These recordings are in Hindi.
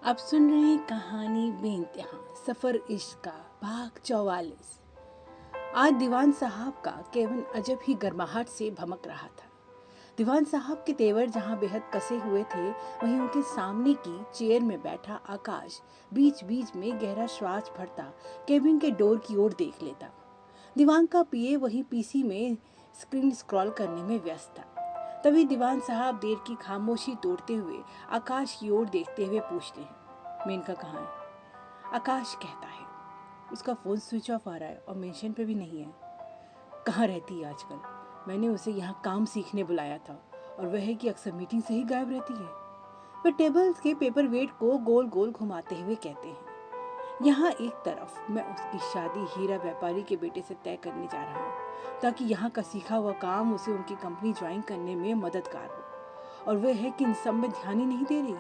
आप सुन रहे हैं कहानी बेइंतहा सफर इश्क का भाग 44। आज दीवान साहब का केबिन अजब ही गर्माहट से भमक रहा था। दीवान साहब के तेवर जहां बेहद कसे हुए थे, वहीं उनके सामने की चेयर में बैठा आकाश बीच बीच में गहरा श्वास भरता केबिन के डोर की ओर देख लेता। दीवान का पीए वहीं पीसी में स्क्रीन स्क्रॉल करने में व्यस्त था। तभी दीवान साहब देर की खामोशी तोड़ते हुए आकाश की ओर देखते हुए पूछते हैं, मेनका कहाँ है? आकाश कहता है, उसका फोन स्विच ऑफ आ रहा है और मेंशन पे भी नहीं है। कहाँ रहती है आजकल? मैंने उसे यहाँ काम सीखने बुलाया था और वह है कि अक्सर मीटिंग से ही गायब रहती है। वह टेबल के पेपर वेट को गोल गोल घुमाते हुए कहते हैं, यहाँ एक तरफ मैं उसकी शादी हीरा व्यापारी के बेटे से तय करने जा रहा हूँ ताकि यहाँ का सीखा हुआ काम उसे उनकी कंपनी ज्वाइन करने में मददगार हो, और वह है कि इन सब में ध्यान ही नहीं दे रही।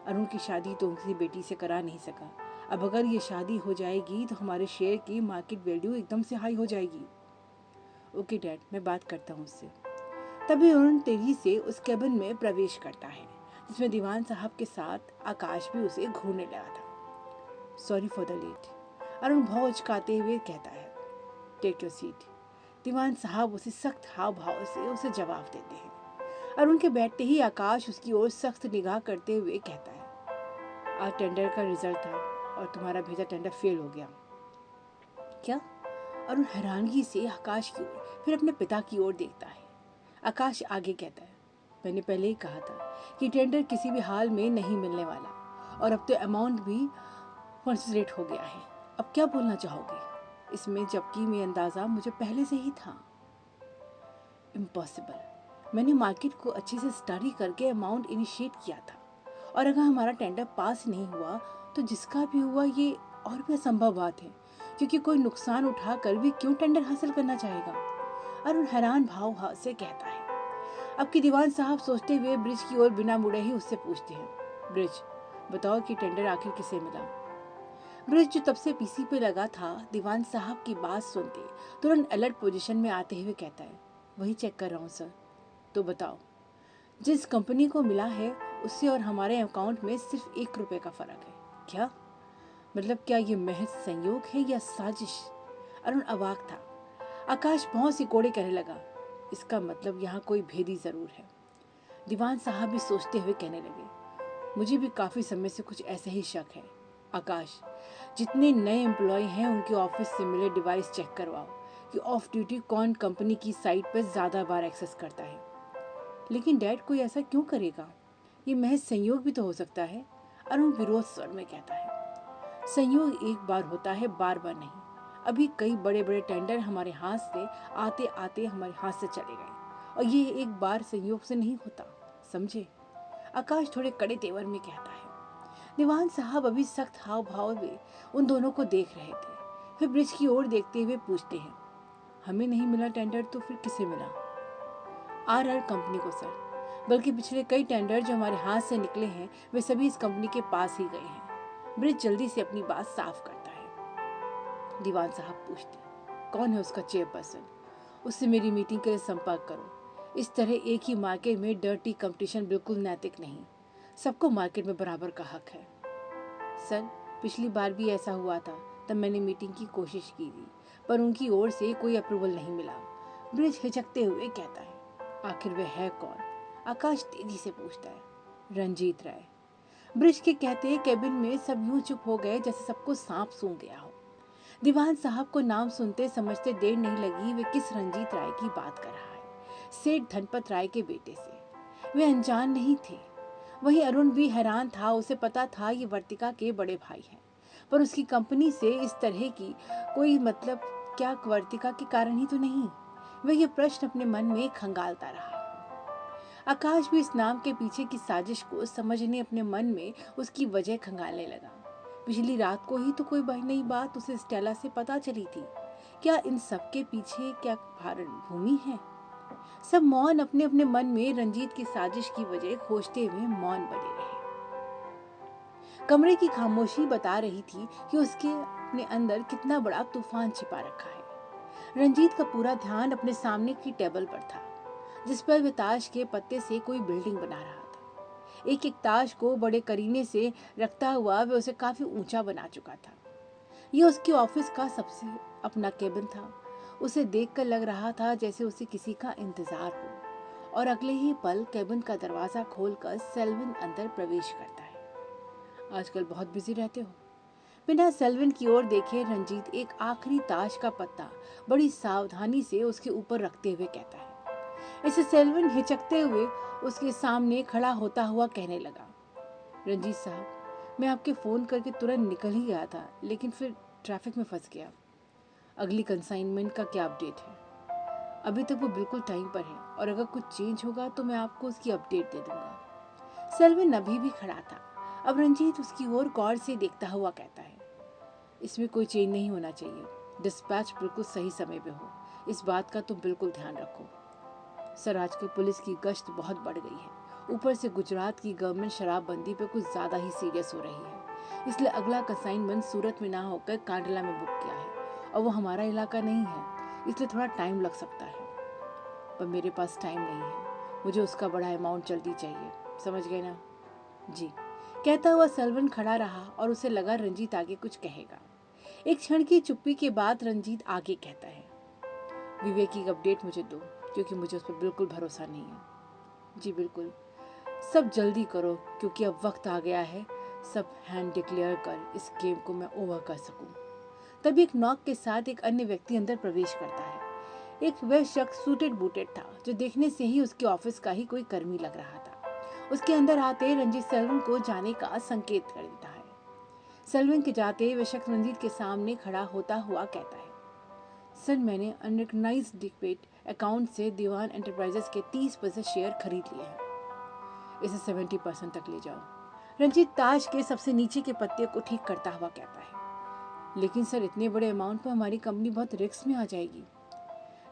अरुण की शादी तो उनकी बेटी से करा नहीं सका। अब अगर ये शादी हो जाएगी तो हमारे शेयर की मार्केट वैल्यू एकदम से हाई हो जाएगी। ओके डैड, मैं बात करता हूँ उससे। तभी अरुण तेजी से उस केबिन में प्रवेश करता है जिसमें दीवान साहब के साथ आकाश भी उसे घूरने लगा था। Sorry for the late, Arun भौचकाते हुए कहता है। Take your seat. दीवान साहब उसे सख्त हाव भाव से उसे जवाब देते हैं। अरुण के बैठते ही आकाश उसकी ओर सख्त निगाह करते हुए कहता है, आज टेंडर का रिजल्ट था और तुम्हारा भेजा टेंडर फेल हो गया। क्या? अरुण हैरानगी से आकाश की ओर फिर अपने पिता की ओर देखता है। आकाश आगे कहता है, मैंने पहले ही कहा था कि टेंडर किसी भी हाल में नहीं मिलने वाला, और अब तो अमाउंट भी कंसिडरेट हो गया है। अब क्या बोलना चाहोगे इसमें, जबकि मैं अंदाजा मुझे पहले से ही था। इम्पॉसिबल। मैंने मार्केट को अच्छे से स्टडी करके अमाउंट इनिशिएट किया था, और अगर हमारा टेंडर पास नहीं हुआ तो जिसका भी हुआ ये और भी असंभव बात है, क्योंकि कोई नुकसान उठाकर भी क्यों टेंडर हासिल करना चाहेगा। अरुण हैरान भाव से कहता है। अब की दीवान साहब सोचते हुए ब्रिज की ओर बिना मुड़े ही उससे पूछते हैं, ब्रिज, बताओ कि टेंडर आखिर किसे मिला? ब्रिज, जो तब से पीसी पे लगा था, दीवान साहब की बात सुनते तुरंत अलर्ट पोजीशन में आते हुए कहता है, वही चेक कर रहा हूँ सर। तो बताओ। जिस कंपनी को मिला है उससे और हमारे अकाउंट में सिर्फ 1 रुपए का फर्क है। क्या मतलब? क्या ये महज संयोग है या साजिश? अरुण अवाक था। आकाश बहुत सी कोड़े कहने लगा, इसका मतलब यहाँ कोई भेदी जरूर है। दीवान साहब भी सोचते हुए कहने लगे, मुझे भी काफी समय से कुछ ऐसा ही शक है। आकाश, जितने नए एम्प्लॉय हैं उनके ऑफिस से मिले डिवाइस चेक करवाओ कि ऑफ ड्यूटी कौन कंपनी की साइट पर ज्यादा बार एक्सेस करता है। लेकिन डैड, कोई ऐसा क्यों करेगा? ये महज संयोग भी तो हो सकता है। अरुण विरोध स्वर में कहता है, संयोग एक बार होता है, बार बार नहीं। अभी कई बड़े बड़े टेंडर हमारे हाथ से आते आते हमारे हाथ से चले गए, और ये एक बार संयोग से नहीं होता, समझे? आकाश थोड़े कड़े तेवर में कहता है। दीवान साहब अभी सख्त हाव भाव में उन दोनों को देख रहे थे। फिर ब्रिज की ओर देखते हुए पूछते हैं, हमें नहीं मिला टेंडर तो फिर किसे मिला? आर कंपनी को सर। बल्कि पिछले कई टेंडर जो हमारे हाथ से निकले हैं वे सभी इस कंपनी के पास ही गए हैं। ब्रिज जल्दी से अपनी बात साफ करता है। दीवान साहब पूछते, कौन है उसका चेयरपर्सन? उससे मेरी मीटिंग के लिए संपर्क करो। इस तरह एक ही मार्केट में डर्टी कंपटीशन बिल्कुल नैतिक नहीं। सबको मार्केट में बराबर का हक है। सर, पिछली बार भी ऐसा हुआ था, तब मैंने मीटिंग की कोशिश की थी, पर उनकी ओर से कोई अप्रूवल नहीं मिला। ब्रिज हिचकते हुए कहता है। आखिर वह है कौन? आकाश तेजी से पूछता है। रंजीत राय। ब्रिज के कहते केबिन में सब यूं चुप हो गए जैसे सबको सांप सूंघ गया हो। दीवान साहब को नाम सुनते समझते देर नहीं लगी वे किस रंजीत राय की बात कर रहा है। सेठ धनपत राय के बेटे से। वे अनजान नहीं थे। वहीं अरुण भी हैरान था। उसे पता था ये वर्तिका के बड़े भाई हैं, पर उसकी कंपनी से इस तरह की कोई मतलब क्या वर्तिका के कारण ही तो नहीं? वह ये प्रश्न अपने मन में खंगालता रहा। आकाश भी इस नाम के पीछे की साजिश को समझने अपने मन में उसकी वजह खंगालने लगा। पिछली रात को ही तो कोई नई बात उसे स्टेला से पता चली थी। क्या इन सब के पीछे क्या कारण भूमि है? सब मौन अपने अपने मन में रंजीत की साजिश की वजह खोजते हुए मौन बने रहे। कमरे की खामोशी बता रही थी कि उसके अपने अंदर कितना बड़ा तूफान छिपा रखा है। रंजीत का पूरा ध्यान अपने सामने की टेबल पर था, जिस पर वह ताश के पत्ते से कोई बिल्डिंग बना रहा था। एक एक ताश को बड़े करीने से रखता हुआ वह उसे काफी ऊंचा बना चुका था। ये उसके ऑफिस का सबसे अपना केबिन था। उसे देखकर लग रहा था जैसे उसे किसी का इंतजार हो, और अगले ही पल केबिन का दरवाजा खोलकर सेल्विन अंदर प्रवेश करता है। आजकल बहुत बिजी रहते हो? बिना सेल्विन की ओर देखे रंजीत एक आखिरी ताश का पत्ता बड़ी सावधानी से उसके ऊपर रखते हुए कहता है। इसे सेल्विन हिचकते हुए उसके सामने खड़ा होता हुआ कहने लगा, रंजीत साहब, मैं आपके फ़ोन करके तुरंत निकल ही गया था, लेकिन फिर ट्रैफिक में फंस गया। अगली कंसाइनमेंट का क्या अपडेट है? अभी तक वो बिल्कुल टाइम पर है, और अगर कुछ चेंज होगा तो मैं आपको उसकी अपडेट दे दूंगा। सेल्विन अभी भी खड़ा था। अब रंजीत उसकी ओर गौर से देखता हुआ कहता है, इसमें कोई चेंज नहीं होना चाहिए। डिस्पैच बिल्कुल सही समय पे हो, इस बात का तो बिल्कुल ध्यान रखो। सर, आजकल पुलिस की गश्त बहुत बढ़ गई है। ऊपर से गुजरात की गवर्नमेंट शराबबंदी पे कुछ ज़्यादा ही सीरियस हो रही है, इसलिए अगला कंसाइनमेंट सूरत में ना होकर कांडला में बुक किया है, और वो हमारा इलाका नहीं है, इसलिए थोड़ा टाइम लग सकता है। पर मेरे पास टाइम नहीं है, मुझे उसका बड़ा अमाउंट जल्दी चाहिए, समझ गए ना? जी, कहता हुआ सेल्वन खड़ा रहा और उसे लगा रंजीत आगे कुछ कहेगा। एक क्षण की चुप्पी के बाद रंजीत आगे कहता है, विवेक की अपडेट मुझे दो, क्योंकि मुझे उस पर बिल्कुल भरोसा नहीं है। जी बिल्कुल, सब जल्दी करो, क्योंकि अब वक्त आ गया है सब हैंड डिक्लेयर कर इस गेम को मैं ओवर कर सकूं। तभी एक नॉक के साथ एक अन्य व्यक्ति अंदर प्रवेश करता है। एक वह शख्स सूटेड बूटेड था, जो देखने से ही उसके ऑफिस का ही कोई कर्मी लग रहा था। उसके अंदर आते रंजीत सेल्वन को जाने का संकेत कर देता है। सेल्वन के जाते वह शख्स रंजीत के सामने खड़ा होता हुआ कहता है, सर, मैंने अनरिकग्नाइज्ड डिपेट अकाउंट से दीवान एंटरप्राइजेस के 30% शेयर खरीद लिए हैं। इसे 70% तक ले जाओ। रंजीत ताश के सबसे नीचे के पत्ते को ठीक करता हुआ कहता है, लेकिन सर, इतने बड़े अमाउंट पर हमारी कंपनी बहुत रिस्क में आ जाएगी।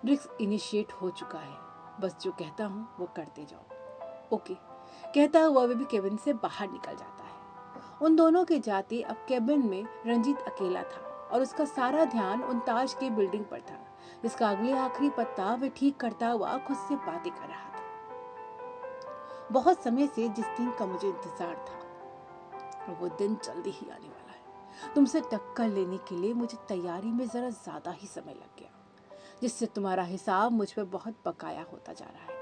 रिस्क इनिशिएट हो चुका है, बस जो कहता हूँ वो करते जाओ। ओके, कहता हुआ वे भी केबिन से बाहर निकल जाता है। उन दोनों के जाते अब केबिन में रंजीत अकेला था, और उसका सारा ध्यान उन ताश की बिल्डिंग पर था, जिसका अगले आखिरी पत्ता वे ठीक करता हुआ खुद से बातें कर रहा था। बहुत समय से जिस दिन का मुझे इंतजार था, वो दिन जल्दी ही आने वाला है। तुमसे टक्कर लेने के लिए मुझे तैयारी में जरा ज्यादा ही समय लग गया, जिससे तुम्हारा हिसाब मुझ पर बहुत बकाया होता जा रहा है।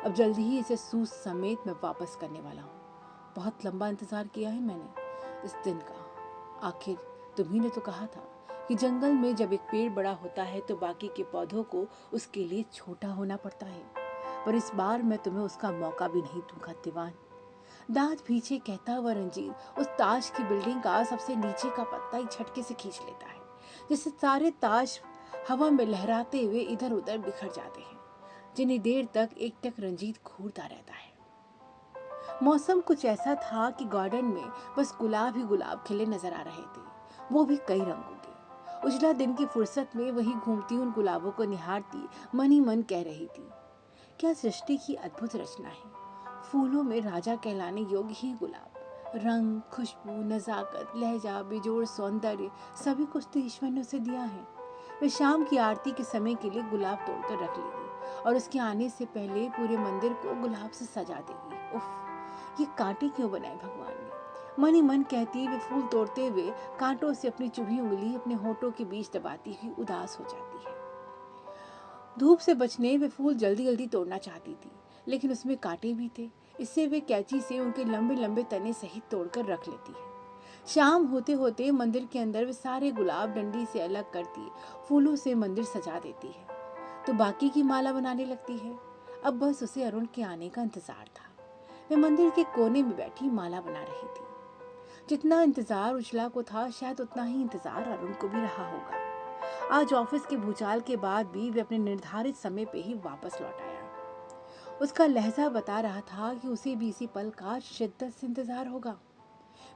अब जल्दी ही इसे सूद समेत मैं वापस करने वाला हूँ। बहुत लंबा इंतजार किया है मैंने इस दिन का। आखिर तुम्ही ने तो कहा था कि जंगल में जब एक पेड़ बड़ा होता है तो बाकी के पौधों को उसके लिए छोटा होना पड़ता है, पर इस बार मैं तुम्हें उसका मौका भी नहीं दूंगा दीवान। दांत पीछे कहता हुआ रंजीत उस ताश की बिल्डिंग का सबसे नीचे का पत्ता एक झटके से खींच लेता है, जिससे सारे ताश हवा में लहराते हुए इधर उधर बिखर जाते हैं, जिन्हें देर तक एकटक रंजीत घूरता रहता है। मौसम कुछ ऐसा था कि गार्डन में बस गुलाब ही गुलाब खिले नजर आ रहे थे, वो भी कई रंगों के। उजला दिन की फुर्सत में वही घूमती उन गुलाबों को निहारती मन ही मन कह रही थी, क्या सृष्टि की अद्भुत रचना है। फूलों में राजा कहलाने योग्य ही गुलाब, रंग, खुशबू, नजाकत, लहजा, बेजोड़ सौंदर्य, सभी कुछ तो ईश्वर ने उसे दिया है। वे शाम की आरती के समय के लिए गुलाब तोड़कर रख लेगी, और उसके आने से पहले पूरे मंदिर को गुलाब से सजा देगी। उफ, ये कांटे क्यों बनाए भगवान ने। मन ही मन कहती वे फूल तोड़ते हुए कांटों से अपनी चुभी उंगली अपने होठों के बीच दबाती हुई उदास हो जाती है। धूप से बचने वे फूल जल्दी जल्दी तोड़ना चाहती थी, लेकिन उसमें कांटे भी थे, इससे वे कैंची से उनके लंबे लंबे तने सहित तोड़कर रख लेती है। शाम होते होते मंदिर के अंदर वे सारे गुलाब डंडी से अलग करती फूलों से मंदिर सजा देती है, तो बाकी की माला बनाने लगती है। अब बस उसे अरुण के आने का इंतजार था। वे मंदिर के कोने में बैठी माला बना रही थी। जितना इंतजार उजला को था, शायद उतना ही इंतजार अरुण को भी रहा होगा। आज ऑफिस के भूचाल के बाद भी वे अपने निर्धारित समय पे ही वापस लौट आया। उसका लहजा बता रहा था कि उसे भी इसी पल का शिद्दत से इंतजार होगा।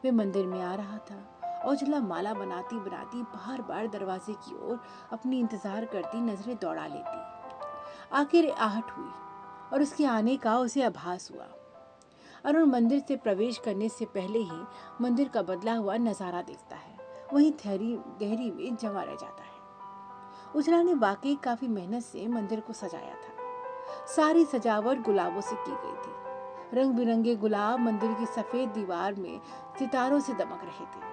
वे मंदिर में आ रहा था, और उजला माला बनाती बनाती बार बार दरवाजे की ओर अपनी इंतजार करती नजरें दौड़ा लेती। आखिर आहट हुई, और उसके आने का उसे आभास हुआ। अरुण मंदिर से प्रवेश करने से पहले ही मंदिर का बदला हुआ नजारा देखता है, वहीं देहरी में जमा रह जाता है। उजला ने वाकई काफी मेहनत से मंदिर को सजाया था। सारी सजावट गुलाबों से की गई थी। रंग बिरंगे गुलाब मंदिर की सफेद दीवार में सितारों से दमक रहे थे।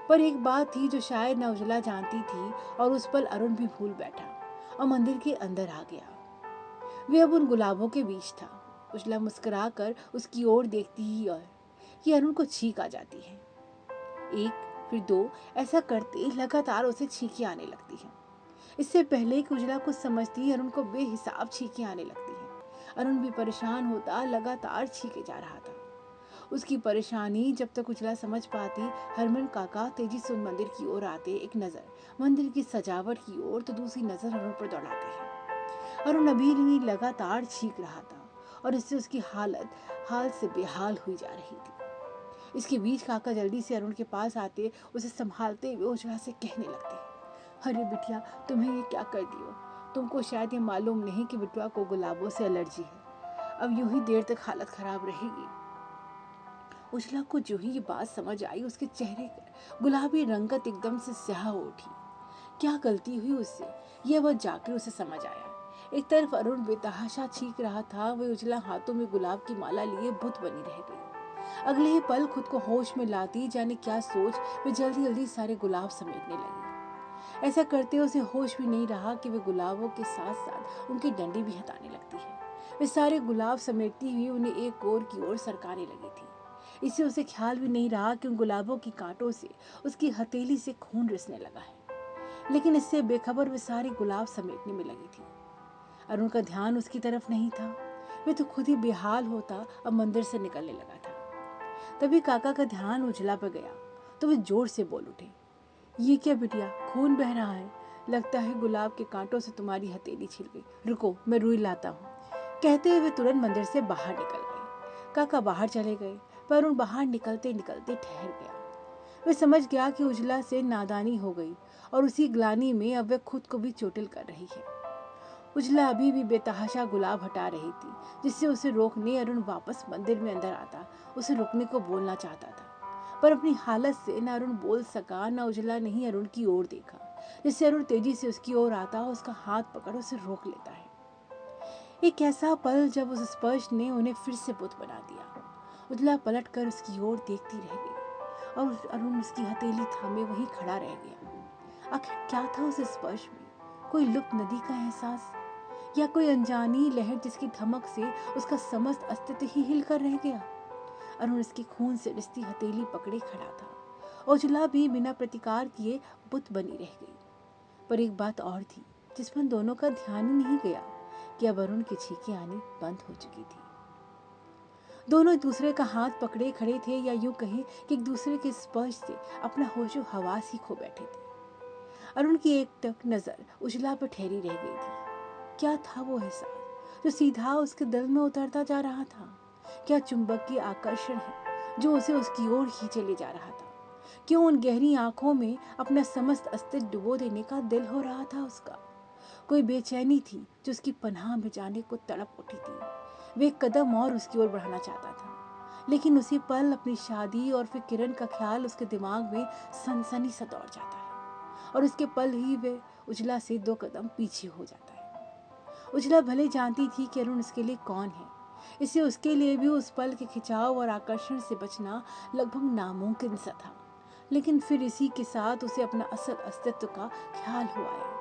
पर एक बात थी जो शायद न उजला जानती थी, और उस पल अरुण भी भूल बैठा और मंदिर के अंदर आ गया। वे अब उन गुलाबों के बीच था। उजला मुस्कुरा कर उसकी ओर देखती ही और कि अरुण को छींक आ जाती है। एक, फिर दो, ऐसा करते लगातार उसे छींकें आने लगती हैं। इससे पहले कि उजला कुछ समझती, अरुण को बेहिसाब छींकें आने लगती हैं। अरुण भी परेशान होता लगातार छींके जा रहा था। उसकी परेशानी जब तक उजला समझ पाती, हरमन काका तेजी से उन मंदिर की ओर आते, एक नजर मंदिर की सजावट की ओर तो दूसरी नजर अरुण पर दौड़ाते हैं। अरुण अभी भी लगातार छींक रहा था और इससे उसकी हालत हाल से बेहाल हुई जा रही थी। इसके बीच काका जल्दी से अरुण के पास आते, उसे संभालते हुए उजला से कहने लगते, अरे बिटिया, तुम्हें ये क्या कर दियो? तुमको शायद ये मालूम नहीं कि बिटुआ को गुलाबों से एलर्जी है। अब यूं ही देर तक हालत खराब रहेगी। उजला को जो ही ये बात समझ आई, उसके चेहरे पर गुलाबी रंगत एकदम से स्याह हो उठी। क्या गलती हुई उससे, यह वह जाकर उसे समझ आया। एक तरफ अरुण बेतहाशा चीख रहा था, वह उजला हाथों में गुलाब की माला लिए बुत बनी रह गई। अगले ही पल खुद को होश में लाती, जाने क्या सोच, वे जल्दी जल्दी सारे गुलाब समेटने लगी। ऐसा करते उसे होश भी नहीं रहा कि वे गुलाबों के साथ साथ उनकी डंडी भी हटाने लगती है। वे सारे गुलाब समेटती हुई उन्हें एक ओर की ओर सरकाने लगी थी। इससे उसे ख्याल भी नहीं रहा कि उन गुलाबों की कांटों से उसकी हथेली से खून रिसने लगा है। लेकिन इससे बेखबर वे सारे गुलाब समेटने में लगी थी। अरुण का ध्यान उसकी तरफ नहीं था। वे तो खुद ही बेहाल होता अब मंदिर से निकलने लगा था। तभी काका का ध्यान उजला पर गया तो वे जोर से बोल उठे, ये क्या बिटिया, खून बह रहा है। लगता है गुलाब के कांटों से तुम्हारी हथेली छिल गई। रुको, मैं रुई लाता हूँ। कहते हुए तुरंत मंदिर से बाहर निकल गए। काका बाहर चले गए, पर अरुण बाहर निकलते निकलते ठहर गया। वे समझ गया कि उजला से नादानी हो गई और उसी ग्लानि में अब वह खुद को भी चोटिल कर रही है। उजला अभी भी बेतहाशा गुलाब हटा रही थी, जिससे उसे रोकने अरुण वापस मंदिर में अंदर आता, उसे रुकने को बोलना चाहता था। पर अपनी हालत से न अरुण बोल सका, न उजला ने ही अरुण की ओर देखा, जिससे अरुण तेजी से उसकी ओर आता, उसका हाथ पकड़ उसे रोक लेता है। एक ऐसा पल जब उस स्पर्श ने उन्हें फिर से बुत बना दिया। उजला पलट कर उसकी ओर देखती रह गई और अरुण उसकी हथेली थामे वहीं खड़ा रह गया। आखिर क्या था उस स्पर्श में? कोई लुप्त नदी का एहसास, या कोई अनजानी लहर जिसकी धमक से उसका समस्त अस्तित्व ही हिलकर रह गया? अरुण उसकी खून से रिश्ती हथेली पकड़े खड़ा था। उजला भी बिना प्रतिकार किए बुत बनी रह गई। पर एक बात और थी जिस पर दोनों का ध्यान ही नहीं गया कि अब अरुण की छींकें आनी बंद हो चुकी थी। दोनों एक दूसरे का हाथ पकड़े खड़े थे, या यूं कहें कि एक दूसरे के स्पर्श से अपना होशो हवास ही खो बैठे थे। अरुण की एक टक नजर उजला पर ठहरी रह गई थी। क्या था वो एहसास जो सीधा उसके दिल में उतरता जा रहा था? क्या चुंबकीय आकर्षण है जो उसे उसकी ओर खींचे ले जा रहा था? क्यों उन गहरी आंखों में अपना समस्त अस्तित्व डुबो देने का दिल हो रहा था उसका? कोई बेचैनी थी जो उसकी पनाह में जाने को तड़प उठी थी। वे एक कदम और उसकी ओर बढ़ाना चाहता था, लेकिन उसी पल अपनी शादी और फिर किरण का ख्याल उसके दिमाग में सनसनी सा दौड़ जाता है, और उसके पल ही वे उजला से 2 कदम पीछे हो जाता है। उजला भले जानती थी कि अरुण उसके लिए कौन है, इससे उसके लिए भी उस पल के खिंचाव और आकर्षण से बचना लगभग नामुमकिन सा था। लेकिन फिर इसी के साथ उसे अपना असल अस्तित्व का ख्याल हुआ है।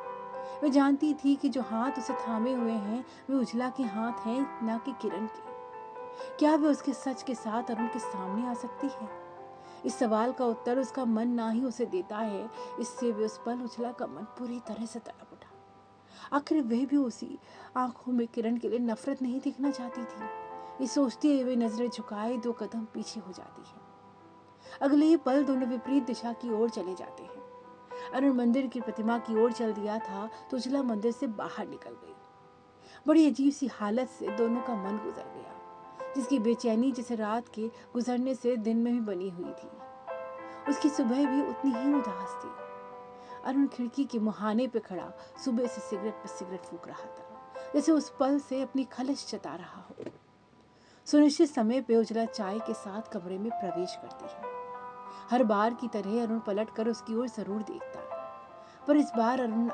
वह जानती थी कि जो हाथ उसे थामे हुए हैं वे उजला के हाथ हैं, ना कि किरण के। क्या वे उसके सच के साथ अरुण के सामने आ सकती है? इस सवाल का उत्तर उसका मन ना ही उसे देता है। इससे वे उस पल उजला का मन पूरी तरह से तड़प उठा। आखिर वह भी उसी आंखों में किरण के लिए नफरत नहीं दिखना चाहती थी? ये सोचती हुए नजरें झुकाए 2 कदम पीछे हो जाती है। अगले ही पल दोनों विपरीत दिशा की ओर चले जाते हैं। अरुण मंदिर की प्रतिमा की ओर चल दिया था तो उजला मंदिर से बाहर निकल गई। बड़ी अजीब सी हालत से दोनों का मन गुजर गया, जिसकी बेचैनी जैसे रात के गुजरने से दिन में भी बनी हुई थी। उसकी सुबह भी उतनी ही उदास थी। अरुण खिड़की के मुहाने पे खड़ा सुबह से सिगरेट पर सिगरेट फूंक रहा था, जैसे उस पल से अपनी खलिश जता रहा हो। सुनिश्चित समय पे उजला चाय के साथ कमरे में प्रवेश करती है। हर बार की तरह अरुण पलट कर उसकी ओर जरूर देखता है, पर इस बार अरुण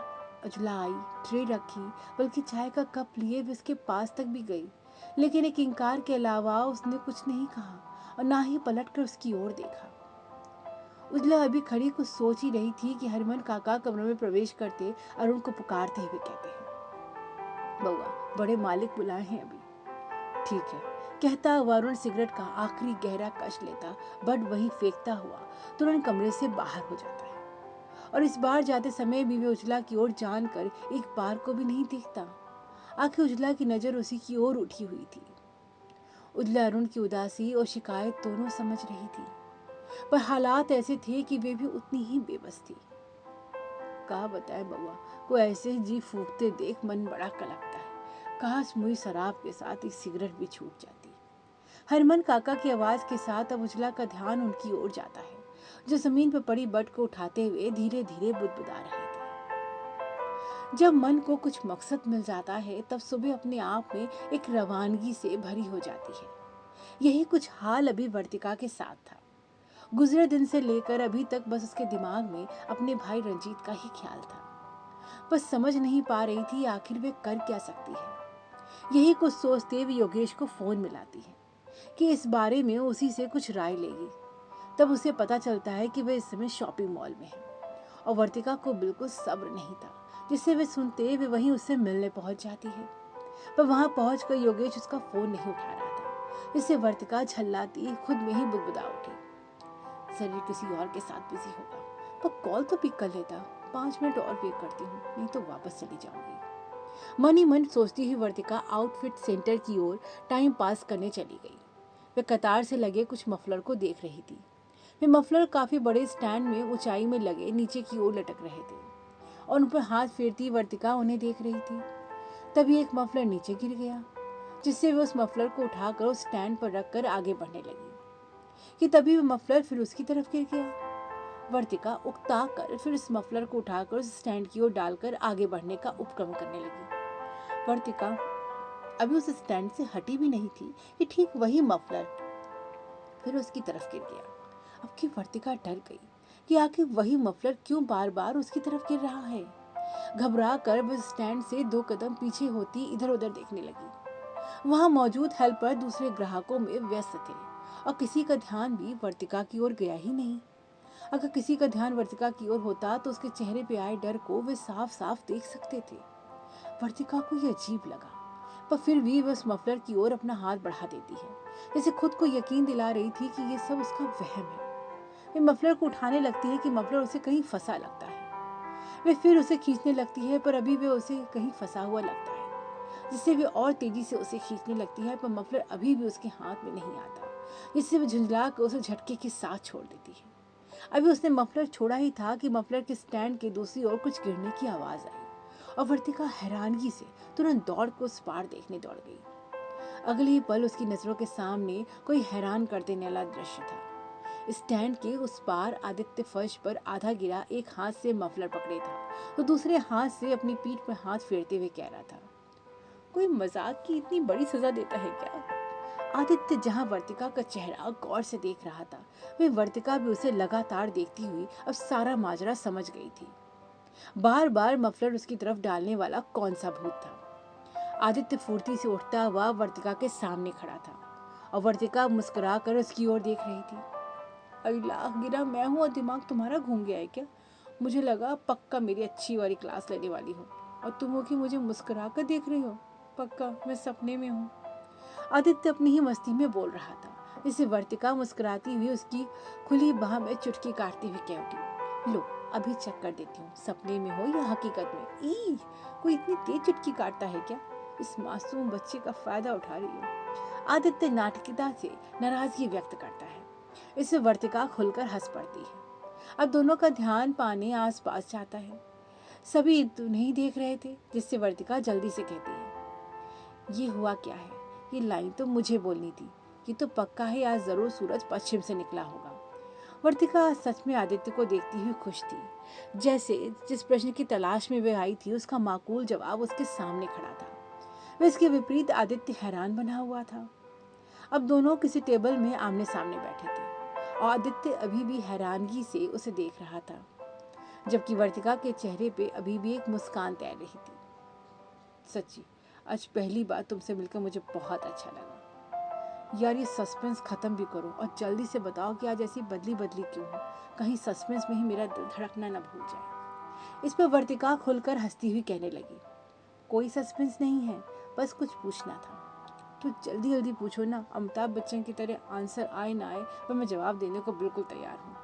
उजला आई, ट्रे रखी, बल्कि चाय का कप लिए भी उसके पास तक भी गई, लेकिन एक इंकार के अलावा उसने कुछ नहीं कहा और ना ही पलटकर उसकी ओर देखा। उजला अभी खड़ी कुछ सोच ही रही थी कि हरमन काका कमरे में प्रवेश करते अरुण को पुकारते हुए कहते हैं, बउआ बड़े मालिक बुलाए हैं अभी। ठीक है, कहता हुआ अरुण सिगरेट का आखिरी गहरा कश लेता, बट वही फेंकता हुआ तुरंत कमरे से बाहर हो जाता है। और इस बार जाते समय भी वे उजला की ओर जानकर एक बार को भी नहीं देखता। आखिर उजला की नजर उसी की ओर उठी हुई थी। उजला अरुण की उदासी और शिकायत दोनों समझ रही थी, पर हालात ऐसे थे कि वे भी उतनी ही बेबस थी। कहा बताए बउआ, को ऐसे जी फूकते देख मन बड़ा कलकता है। काश मुझे शराब के साथ एक सिगरेट भी छूट जाती। हरमन काका की आवाज के साथ अब उजला का ध्यान उनकी ओर जाता है, जो जमीन पर पड़ी बट को उठाते हुए धीरे धीरे बुदबुदा रहे थे। जब मन को कुछ मकसद मिल जाता है तब सुबह अपने आप में एक रवानगी से भरी हो जाती है। यही कुछ हाल अभी वर्तिका के साथ था। गुजरे दिन से लेकर अभी तक बस उसके दिमाग में अपने भाई रंजीत का ही ख्याल था। बस समझ नहीं पा रही थी आखिर वे कर क्या सकती है। यही कुछ सोचते हुए योगेश को फोन मिलाती है कि इस बारे में उसी से कुछ राय लेगी। तब उसे पता चलता है कि वह इस समय शॉपिंग मॉल में है और वर्तिका को बिल्कुल सब्र नहीं था, जिससे वे सुनते वे वहीं उससे मिलने पहुंच जाती है। पर वहां पहुंचकर योगेश उसका फोन नहीं उठा रहा था, जिससे वर्तिका झल्लाती खुद में ही बुदबुदा उठी, शरीर किसी और के साथ बिजी होगा, पर कॉल तो पिक कर लेता। 5 मिनट और वेट करती हूँ, नहीं तो वापस चली जाऊंगी। मन ही मन सोचती हुई वर्तिका आउटफिट सेंटर की ओर टाइम पास करने चली गई। वे कतार से लगे कुछ मफलर को देख रही थी। वे मफलर काफी बड़े स्टैंड में ऊंचाई में लगे नीचे की ओर लटक रहे थे और उन पर हाथ फेरती वर्तिका उन्हें देख रही थी। तभी एक मफलर नीचे गिर गया, जिससे वे उस मफलर को उठाकर उस स्टैंड पर रखकर आगे बढ़ने लगी कि तभी वह मफलर फिर उसकी तरफ गिर गया। वर्तिका उकता कर फिर उस मफलर को उठाकर उस स्टैंड की ओर डालकर आगे बढ़ने का उपक्रम करने लगी। वर्तिका अभी उस स्टैंड से हटी भी नहीं थी कि ठीक वही मफलर फिर उसकी तरफ गिर गया। अब की वर्तिका डर गई कि आखिर वही मफलर क्यों बार बार उसकी तरफ गिर रहा है। घबरा कर वह स्टैंड से 2 कदम पीछे होती इधर उधर देखने लगी। वहां मौजूद हेल्पर दूसरे ग्राहकों में व्यस्त थे और किसी का ध्यान भी वर्तिका की ओर गया ही नहीं। अगर किसी का ध्यान वर्तिका की ओर होता तो उसके चेहरे पे आए डर को वे साफ साफ देख सकते थे। वर्तिका को यह अजीब लगा, पर फिर भी वह उस मफलर की ओर अपना हाथ बढ़ा देती है, जैसे खुद को यकीन दिला रही थी कि यह सब उसका वहम है। वे मफलर को उठाने लगती है कि मफलर उसे कहीं फंसा लगता है। वे फिर उसे खींचने लगती है, पर अभी वे उसे कहीं फंसा हुआ लगता है, जिससे वे और तेजी से उसे खींचने लगती है, पर मफलर अभी भी उसके हाथ में नहीं आता, जिससे वे झुंझला कर उसे झटके के साथ छोड़ देती है। अभी उसने मफलर छोड़ा ही था कि मफलर के स्टैंड के दूसरी ओर कुछ गिरने की आवाज आई और वर्तिका हैरानगी से तुरंत दौड़ कर उस पार देखने दौड़ गई। अगले ही पल उसकी नजरों के सामने कोई हैरान कर देने वाला दृश्य था। स्टैंड के उस पार आदित्य फर्श पर आधा गिरा एक हाथ से मफलर पकड़े था, तो दूसरे हाथ से अपनी पीठ पर हाथ फेरते हुए कह रहा था, कोई मजाक की इतनी बड़ी सजा देता है क्या। आदित्य जहां वर्तिका का चेहरा गौर से देख रहा था, वे वर्तिका भी उसे लगातार देखती हुई अब सारा माजरा समझ गई थी। बार बार मफलर उसकी तरफ डालने वाला कौन सा भूत था। आदित्य फुर्ती से उठता हुआ वर्तिका के सामने खड़ा था और वर्तिका मुस्कुरा कर उसकी ओर देख रही थी। अल्लाह, गिरा मैं हूँ और दिमाग तुम्हारा घूम गया है क्या। मुझे लगा पक्का मेरी अच्छी वाली क्लास लेने वाली हो और तुम हो कि मुझे मुस्कुरा कर देख रही हो। पक्का मैं सपने में हूँ। आदित्य अपनी ही मस्ती में बोल रहा था, जिसे वर्तिका मुस्कुराती हुई उसकी खुली बाह में चुटकी काटती हुई कह उठी, लो अभी चेक कर देती हूँ सपने में हो या हकीकत में। ई कोई इतनी तेज चुटकी काटता है क्या। इस मासूम बच्चे का फायदा उठा रही हो। आदित्य नाटकीयता से नाराजगी व्यक्त करता है। इससे वर्तिका खुलकर हंस पड़ती है। अब दोनों का ध्यान पाने आस पास जाता है। सभी नहीं देख रहे थे, जिससे वर्तिका जल्दी से कहती है, ये हुआ क्या है। ये लाइन तो मुझे बोलनी थी। ये तो पक्का है आज जरूर सूरज पश्चिम से निकला होगा। वर्तिका सच में आदित्य को देखती हुई खुश थी, जैसे जिस प्रश्न की तलाश में वह आई थी उसका माकूल जवाब उसके सामने खड़ा था। वह इसके विपरीत आदित्य हैरान बना हुआ था। अब दोनों किसी टेबल में आमने सामने बैठे थे और आदित्य अभी भी हैरानगी से उसे देख रहा था, जबकि वर्तिका के चेहरे पे अभी भी एक मुस्कान तैर रही थी। सच्ची आज पहली बार तुमसे मिलकर मुझे बहुत अच्छा लगा। यार ये सस्पेंस ख़त्म भी करो और जल्दी से बताओ कि आज ऐसी बदली बदली क्यों है। कहीं सस्पेंस में ही मेरा दिल धड़कना न भूल जाए। इस पर वर्तिका खुलकर हंसती हुई कहने लगी, कोई सस्पेंस नहीं है, बस कुछ पूछना था। तो जल्दी जल्दी पूछो ना, अमिताभ बच्चन की तरह आंसर आए ना आए पर मैं जवाब देने को बिल्कुल तैयार हूँ।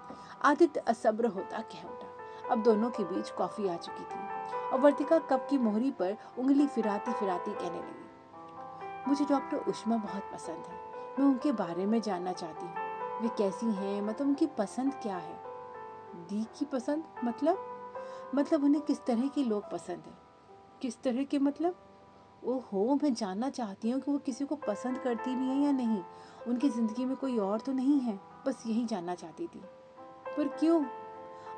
आदित्य असब्र होता कह उठा। अब दोनों के बीच कॉफी आ चुकी थी और वर्तिका कप की मोहरी पर उंगली फिराती फिराती कहने लगी, मुझे डॉक्टर उष्मा बहुत पसंद है। मैं उनके बारे में जानना चाहती हूँ। वे कैसी हैं, मतलब उनकी पसंद क्या है। दी की पसंद मतलब उन्हें किस तरह के लोग पसंद हैं। किस तरह के मतलब? ओहो, मैं जानना चाहती हूँ कि वो किसी को पसंद करती भी है या नहीं। उनकी जिंदगी में कोई और तो नहीं है, बस यही जानना चाहती थी। पर क्यों?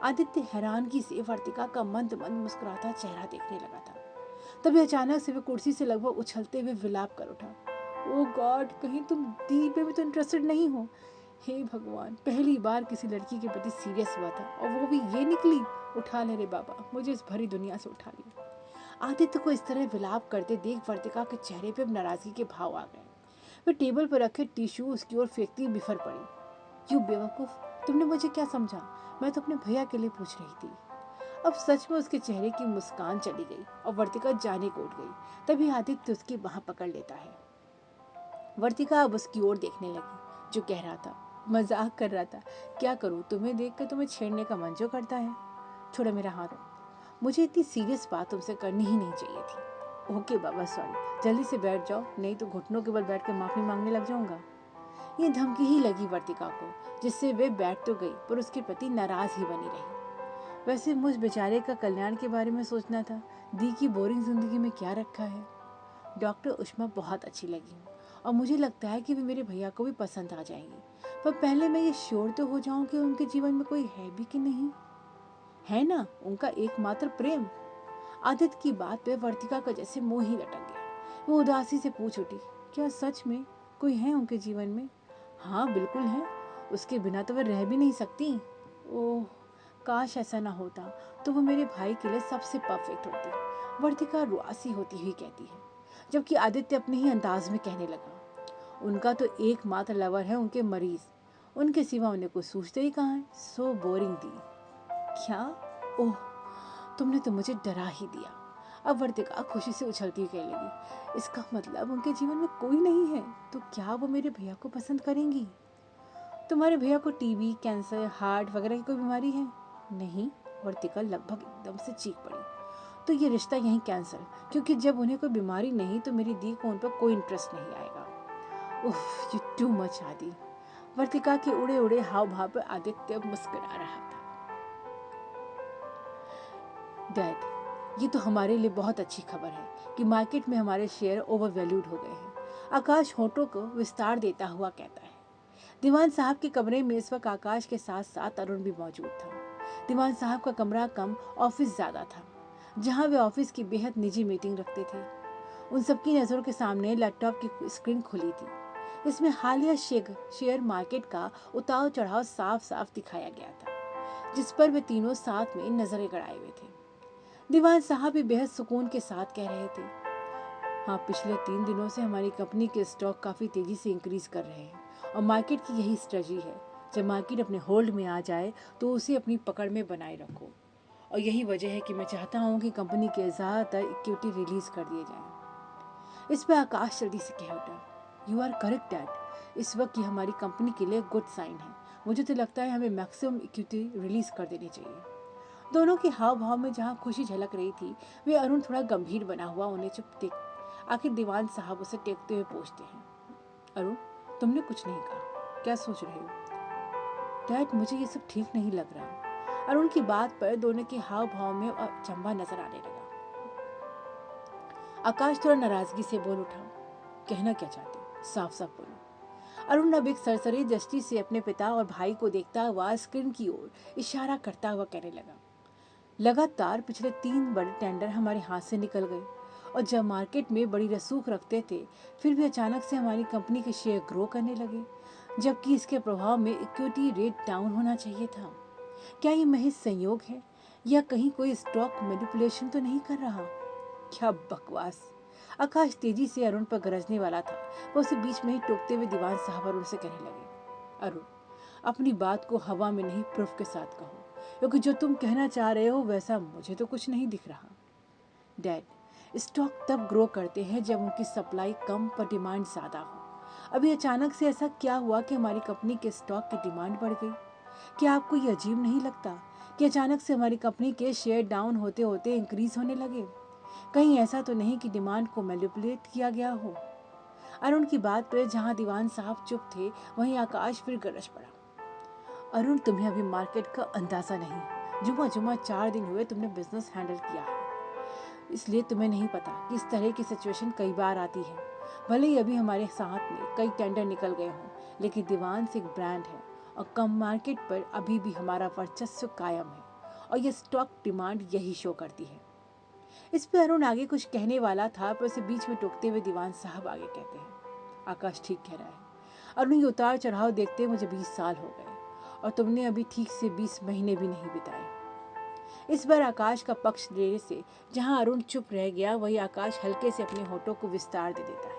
आदित्य हैरानगी से वर्तिका का मंद मंद मुस्कुराता चेहरा देखने लगा था। तभी अचानक से वे कुर्सी से लगभग उछलते हुए विलाप कर उठा। ओ गॉड, कहीं तुम दी पे भी तो इंटरेस्टेड नहीं हो। हे भगवान, पहली बार किसी लड़की के प्रति सीरियस हुआ था और वो भी ये निकली। उठा ले रे बाबा, मुझे इस भरी दुनिया से उठा ले। आदित्य को इस तरह विलाप करते देख वर्तिका के चेहरे पे नाराजगी के भाव आ गए। वह टेबल पर रखे टिश्यू उसकी ओर फेंकती बिफर पड़ी। क्यों बेवकूफ, तुमने मुझे क्या समझा? मैं तो अपने भैया के लिए पूछ रही थी। अब सच में उसके चेहरे की मुस्कान चली गई और वर्तिका जाने को उठ गई। तभी आदित्य उसकी बाह पकड़ लेता है। वर्तिका अब उसकी ओर देखने लगी, जो कह रहा था, मजाक कर रहा था। क्या करूं, तुम्हें देखकर तुम्हें छेड़ने का मन जो करता है। छोड़ो मेरा हाथ, मुझे इतनी सीरियस बात तुमसे करनी ही नहीं चाहिए थी। ओके बाबा, सॉरी। जल्दी से बैठ जाओ, नहीं तो घुटनों के बल बैठ कर माफी मांगने लग जाऊंगा। ये धमकी ही लगी वर्तिका को, जिससे वे बैठ तो गई पर उसके प्रति नाराज ही बनी रही। वैसे मुझ बेचारे का कल्याण के बारे में सोचना था, दी की बोरिंग जिंदगी में क्या रखा है। डॉक्टर उष्मा बहुत अच्छी लगी और मुझे लगता है कि वे मेरे भैया को भी पसंद आ जाएंगी। पर पहले मैं ये श्योर तो हो जाऊं कि उनके जीवन में कोई है भी कि नहीं। है ना उनका एकमात्र प्रेम। आदित्य की बात पे वर्तिका का जैसे मुंह ही लटक गया। वो उदासी से पूछ उठी, क्या सच में कोई है उनके जीवन में? हाँ बिल्कुल है, उसके बिना तो वह रह भी नहीं सकती। ओह, काश ऐसा ना होता, तो वो मेरे भाई के लिए सबसे परफेक्ट होती। वर्तिका रुआसी होती हुई कहती है, जबकि आदित्य अपने ही अंदाज में कहने लगा, उनका तो एकमात्र लवर है उनके मरीज, उनके सिवा उन्हें कोई सूझते ही कहाँ है। सो बोरिंग दी। क्या? ओह, तुमने तो मुझे डरा ही दिया। अब वर्तिका खुशी से उछलती हुई कहने लगी, इसका मतलब उनके जीवन में कोई नहीं है, तो क्या वो मेरे भैया को पसंद करेंगी? तुम्हारे भैया को टीबी, कैंसर, हार्ट वगैरह की कोई बीमारी है? नहीं। वर्तिका लगभग एकदम से चीख पड़ी। तो ये रिश्ता यहीं कैंसल, क्योंकि जब उन्हें कोई बीमारी नहीं तो मेरी दी को उन पर कोई इंटरेस्ट नहीं आएगा। उफ, यू टू मच आदि। वर्तिका के उड़े उड़े हाव भाव पर आदित्य मुस्कुरा रहा था। डैड, ये तो हमारे लिए बहुत अच्छी खबर है कि मार्केट में हमारे शेयर ओवर वैल्यूड हो गए हैं। आकाश होठों को विस्तार देता हुआ कहता है। दीवान साहब के कमरे में इस वक्त आकाश के साथ साथ अरुण भी मौजूद था। दीवान साहब का कमरा कम, ऑफिस ज्यादा था, जहां वे ऑफिस की बेहद निजी मीटिंग रखते थे। उन सबकी नज़रों के सामने लैपटॉप की स्क्रीन खुली थी। इसमें हालिया शेयर मार्केट का उतार चढ़ाव साफ साफ दिखाया गया था, जिस पर वे तीनों साथ में नजरें गड़ाए हुए थे। दीवान साहब भी बेहद सुकून के साथ कह रहे थे, हाँ, पिछले 3 दिनों से हमारी कंपनी के स्टॉक काफ़ी तेज़ी से इंक्रीज कर रहे हैं और मार्केट की यही स्ट्रेटजी है। जब मार्केट अपने होल्ड में आ जाए तो उसे अपनी पकड़ में बनाए रखो, और यही वजह है कि मैं चाहता हूँ कि कंपनी के ज़्यादातर इक्विटी रिलीज कर दिए जाएं। इस पर आकाश जल्दी से कह उठा, यू आर करेक्ट डैड, इस वक्त ये हमारी कंपनी के लिए गुड साइन है। मुझे तो लगता है हमें मैक्सिमम इक्विटी रिलीज कर देनी चाहिए। दोनों के हाव भाव में जहाँ खुशी झलक रही थी, वे अरुण थोड़ा गंभीर बना हुआ उन्हें चुप देख आखिर दीवान साहब उसे टेकते हुए पूछते हैं, अरुण, तुमने कुछ नहीं कहा, क्या सोच रहे हो? डैड, मुझे ये सब ठीक नहीं लग रहा। अरुण की बात पर दोनों के हाव भाव में अचंभा नजर आने लगा। आकाश थोड़ा नाराजगी से बोल उठा, कहना क्या चाहते हो, साफ साफ बोलो। अरुण अब एक सरसरी दृष्टि से अपने पिता और भाई को देखता हुआ स्क्रीन की ओर इशारा करता हुआ कहने लगा, लगातार पिछले 3 बड़े टेंडर हमारे हाथ से निकल गए और जब मार्केट में बड़ी रसूख रखते थे, फिर भी अचानक से हमारी कंपनी के शेयर ग्रो करने लगे, जबकि इसके प्रभाव में इक्विटी रेट डाउन होना चाहिए था। क्या ये महज संयोग है या कहीं कोई स्टॉक मैनिपुलेशन तो नहीं कर रहा? क्या बकवास। आकाश तेजी से अरुण पर गरजने वाला था, वो उसे बीच में ही टोकते हुए दीवान साहब अरुण से कहने लगे, अरुण, अपनी बात को हवा में नहीं प्रूफ के साथ कहो, क्योंकि जो तुम कहना चाह रहे हो वैसा मुझे तो कुछ नहीं दिख रहा। डैड, स्टॉक तब ग्रो करते हैं जब उनकी सप्लाई कम पर डिमांड ज़्यादा हो। अभी अचानक से ऐसा क्या हुआ कि हमारी कंपनी के स्टॉक की डिमांड बढ़ गई? क्या आपको ये अजीब नहीं लगता कि अचानक से हमारी कंपनी के शेयर डाउन होते होते इंक्रीज होने लगे? कहीं ऐसा तो नहीं कि डिमांड को मैनिपुलेट किया गया हो? अरुण की बात पर जहां दीवान साहब चुप थे, वहीं आकाश फिर गरज पड़ा, अरुण, तुम्हें अभी मार्केट का अंदाजा नहीं। जुमा जुमा 4 दिन हुए तुमने बिजनेस हैंडल किया है, इसलिए तुम्हें नहीं पता कि इस तरह की सिचुएशन कई बार आती है। भले ही अभी हमारे साथ में कई टेंडर निकल गए हों, लेकिन दीवान से एक ब्रांड है और कम मार्केट पर अभी भी हमारा वर्चस्व कायम है, और यह स्टॉक डिमांड यही शो करती है। इस पर अरुण आगे कुछ कहने वाला था, पर उसे बीच में टोकते हुए दीवान साहब आगे कहते हैं, आकाश ठीक कह रहा है। अरुण, ये उतार चढ़ाव देखते मुझे 20 साल हो गए और तुमने अभी ठीक से 20 महीने भी नहीं बिताए। इस बार आकाश का पक्ष देने से जहां अरुण चुप रह गया, वही आकाश हल्के से अपने होठों को विस्तार दे देता है।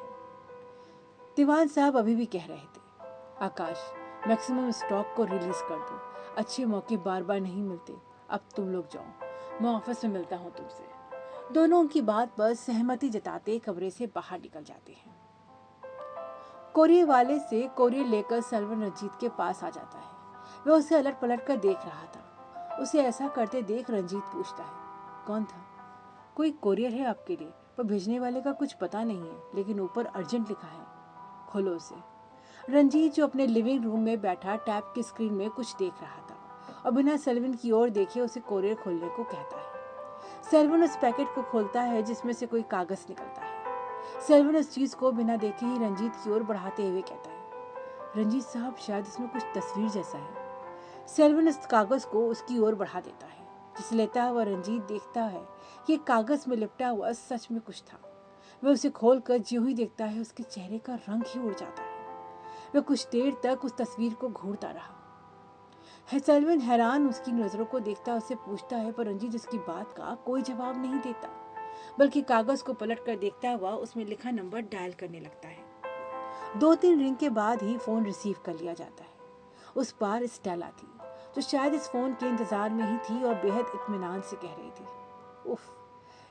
दीवान साहब अभी भी कह रहे थे, आकाश, मैक्सिमम स्टॉक को रिलीज कर दो, अच्छे मौके बार बार नहीं मिलते। अब तुम लोग जाओ, मैं ऑफिस में मिलता हूँ तुमसे। दोनों उनकी बात पर सहमति जताते कमरे से बाहर निकल जाते हैं। कोरियर वाले से कोरियर लेकर सेल्वन रंजीत के पास आ जाता है। वह उसे अलट पलट कर देख रहा था। उसे ऐसा करते देख रंजीत पूछता है, कौन था? कोई कोरियर है आपके लिए, पर भेजने वाले का कुछ पता नहीं है, लेकिन ऊपर अर्जेंट लिखा है, खोलो उसे। रंजीत, जो अपने लिविंग रूम में बैठा टैब की स्क्रीन में कुछ देख रहा था और बिना सेल्वन की ओर देखे उसे कोरियर खोलने को कहता है। सेल्वन उस पैकेट को खोलता है जिसमें से कोई कागज निकलता है। सेल्वन उस चीज को बिना देखे ही रंजीत की ओर बढ़ाते हुए कहता है, रंजीत साहब, शायद इसमें कुछ तस्वीर जैसा है। सेल्वन उस कागज को उसकी ओर बढ़ा देता है, जिसे लेता हुआ रंजीत देखता है कि कागज में लिपटा हुआ सच में कुछ था। वह उसे खोलकर ज्यों ही देखता है, उसके चेहरे का रंग ही उड़ जाता है। वह कुछ देर तक उस तस्वीर को घूरता रहा। सेल्वन हैरान उसकी नजरों को देखता उससे पूछता है, पर रंजीत उसकी बात का कोई जवाब नहीं देता, बल्कि कागज को पलट कर देखता हुआ उसमें लिखा नंबर डायल करने लगता है। 2-3 रिंग के बाद ही फोन रिसीव कर लिया जाता है। उस पार स्टेला थी, जो शायद इस फोन के इंतजार में ही थी और बेहद इत्मीनान से कह रही थी, उफ,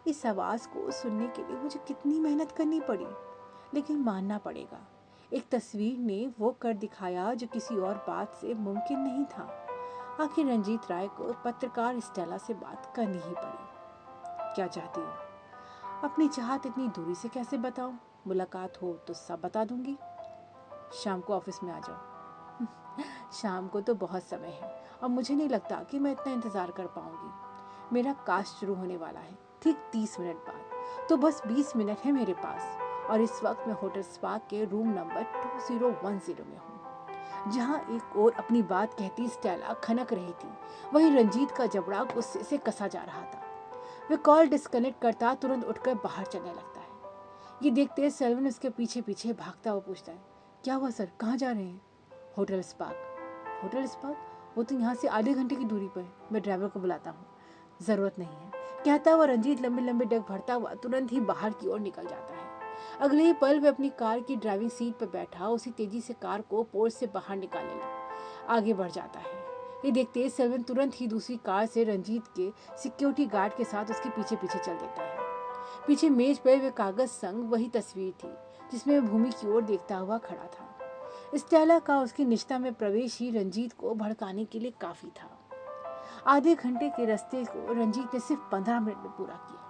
इस आवाज को सुनने के लिए मुझे कितनी मेहनत करनी पड़ी, लेकिन मानना पड़ेगा, एक तस्वीर ने वो कर दिखाया जो किसी और बात से मुमकिन नहीं था। आखिर रंजीत राय को पत्रकार स्टेला से बात करनी ही पड़ी। क्या चाहती हो? अपनी चाहत इतनी दूरी से कैसे बताऊं? मुलाकात हो तो सब बता दूंगी। शाम को ऑफिस में आ जाओ। शाम को तो बहुत समय है और मुझे नहीं लगता कि मैं इतना इंतजार कर पाऊंगी। मेरा कास्ट शुरू होने वाला है ठीक 30 मिनट बाद, तो बस 20 मिनट है मेरे पास, और इस वक्त मैं होटल स्पार्क के रूम नंबर 2010 में हूँ। जहाँ एक और अपनी बात कहती स्टेला खनक रही थी, वहीं रंजीत का जबड़ा गुस्से से कसा जा रहा था। वह कॉल डिस्कनेक्ट करता तुरंत उठकर बाहर चलने लगता है। ये देखते सेल्वन उसके पीछे पीछे भागता हुआ पूछता है, क्या हुआ सर, कहाँ जा रहे हैं? Hotel spark. Hotel spark? वो तो यहाँ से आधे घंटे की दूरी पर है, मैं ड्राइवर को बुलाता हूँ। ज़रूरत नहीं है, कहता हुआ रंजीत लंबे लंबे डग भरता हुआ तुरंत ही बाहर की ओर निकल जाता है। अगले ही पल वह अपनी कार की ड्राइविंग सीट पर बैठा उसी तेजी से कार को पोर्च से बाहर निकालने आगे बढ़ जाता है। ये देखते सेल्वन तुरंत ही दूसरी कार से रंजीत के सिक्योरिटी गार्ड के साथ उसके पीछे पीछे चल देता है। पीछे मेज पर वह कागज संग वही तस्वीर थी जिसमें वह भूमि की ओर देखता हुआ खड़ा था। स्टेला का उसकी निष्ठा में प्रवेश ही रंजीत को भड़काने के लिए काफी था। आधे घंटे के रास्ते को रंजीत ने सिर्फ 15 मिनट में पूरा किया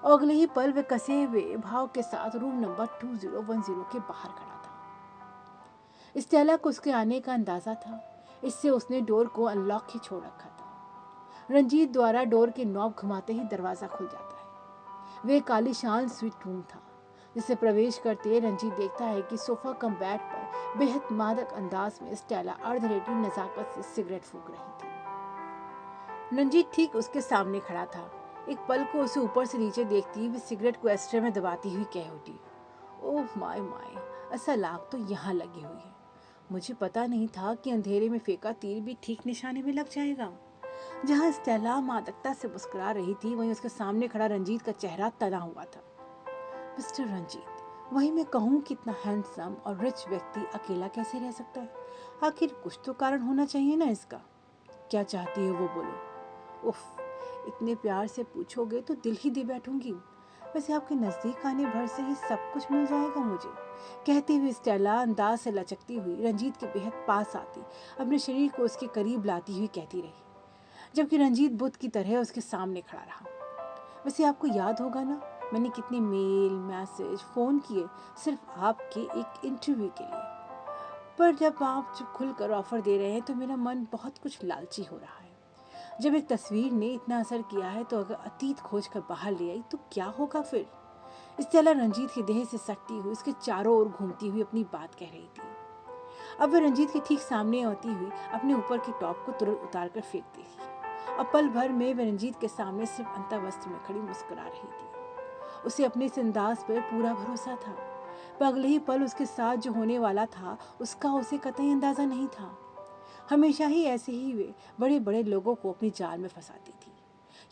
और अगले ही पल वह कसे हुए भाव के साथ रूम नंबर 2010 के बाहर खड़ा था। स्टेला को उसके आने का अंदाजा था, इससे उसने डोर को अनलॉक ही छोड़ रखा था। रंजीत द्वारा डोर के नॉब घुमाते ही दरवाजा खुल जाता है। वह कालीशान स्वीट रूम था, जिसे प्रवेश करते रंजीत देखता है कि सोफा कम बेड पर बेहद मादक अंदाज में स्टेला अर्धरेटी नजाकत से सिगरेट फूंक रही थी। रंजीत ठीक उसके सामने खड़ा था। एक पल को उसे ऊपर से नीचे देखती हुई सिगरेट को एस्ट्रे में दबाती हुई कह उठी, ओह माय माय, असल आग तो यहाँ लगी हुई है। मुझे पता नहीं था कि अंधेरे में फेंका तीर भी ठीक निशाने में लग जाएगा। जहाँ स्टेला मादकता से मुस्कुरा रही थी, वहीं उसके सामने खड़ा रंजीत का चेहरा तना हुआ था। मिस्टर रंजीत, वही मैं कहूँ कि इतना हैंडसम और रिच व्यक्ति अकेला कैसे रह सकता है? आखिर कुछ तो कारण होना चाहिए ना इसका। क्या चाहती हो वो बोलो। उफ, इतने प्यार से पूछोगे तो दिल ही दे बैठूंगी। वैसे आपके नज़दीक आने भर से ही सब कुछ मिल जाएगा मुझे। कहती हुई स्टेला अंदाज से लचकती हुई रंजीत के बेहद पास आती, अपने शरीर को उसके करीब लाती हुई कहती रही, जबकि रंजीत बुद्ध की तरह उसके सामने खड़ा रहा। वैसे आपको याद होगा ना, मैंने कितने मेल मैसेज फ़ोन किए सिर्फ आपके एक इंटरव्यू के लिए। पर जब आप जब खुलकर ऑफर दे रहे हैं तो मेरा मन बहुत कुछ लालची हो रहा है। जब एक तस्वीर ने इतना असर किया है तो अगर अतीत खोज कर बाहर ले आई तो क्या होगा फिर? स्टेला रंजीत की देह से सटती हुई उसके चारों ओर घूमती हुई अपनी बात कह रही थी। अब वह रंजीत के ठीक सामने आती हुई अपने ऊपर के टॉप को तुरंत उतार कर फेंकती थी। अब पल भर में वह रंजीत के सामने सिर्फ अंतर्वस्त्र में खड़ी मुस्कुरा रही थी। उसे अपने इस अंदाज पर पूरा भरोसा था, पर अगले ही पल उसके साथ जो होने वाला था उसका उसे कतई अंदाजा नहीं था। हमेशा ही ऐसे ही वे बड़े बड़े लोगों को अपनी जाल में फंसाती थी,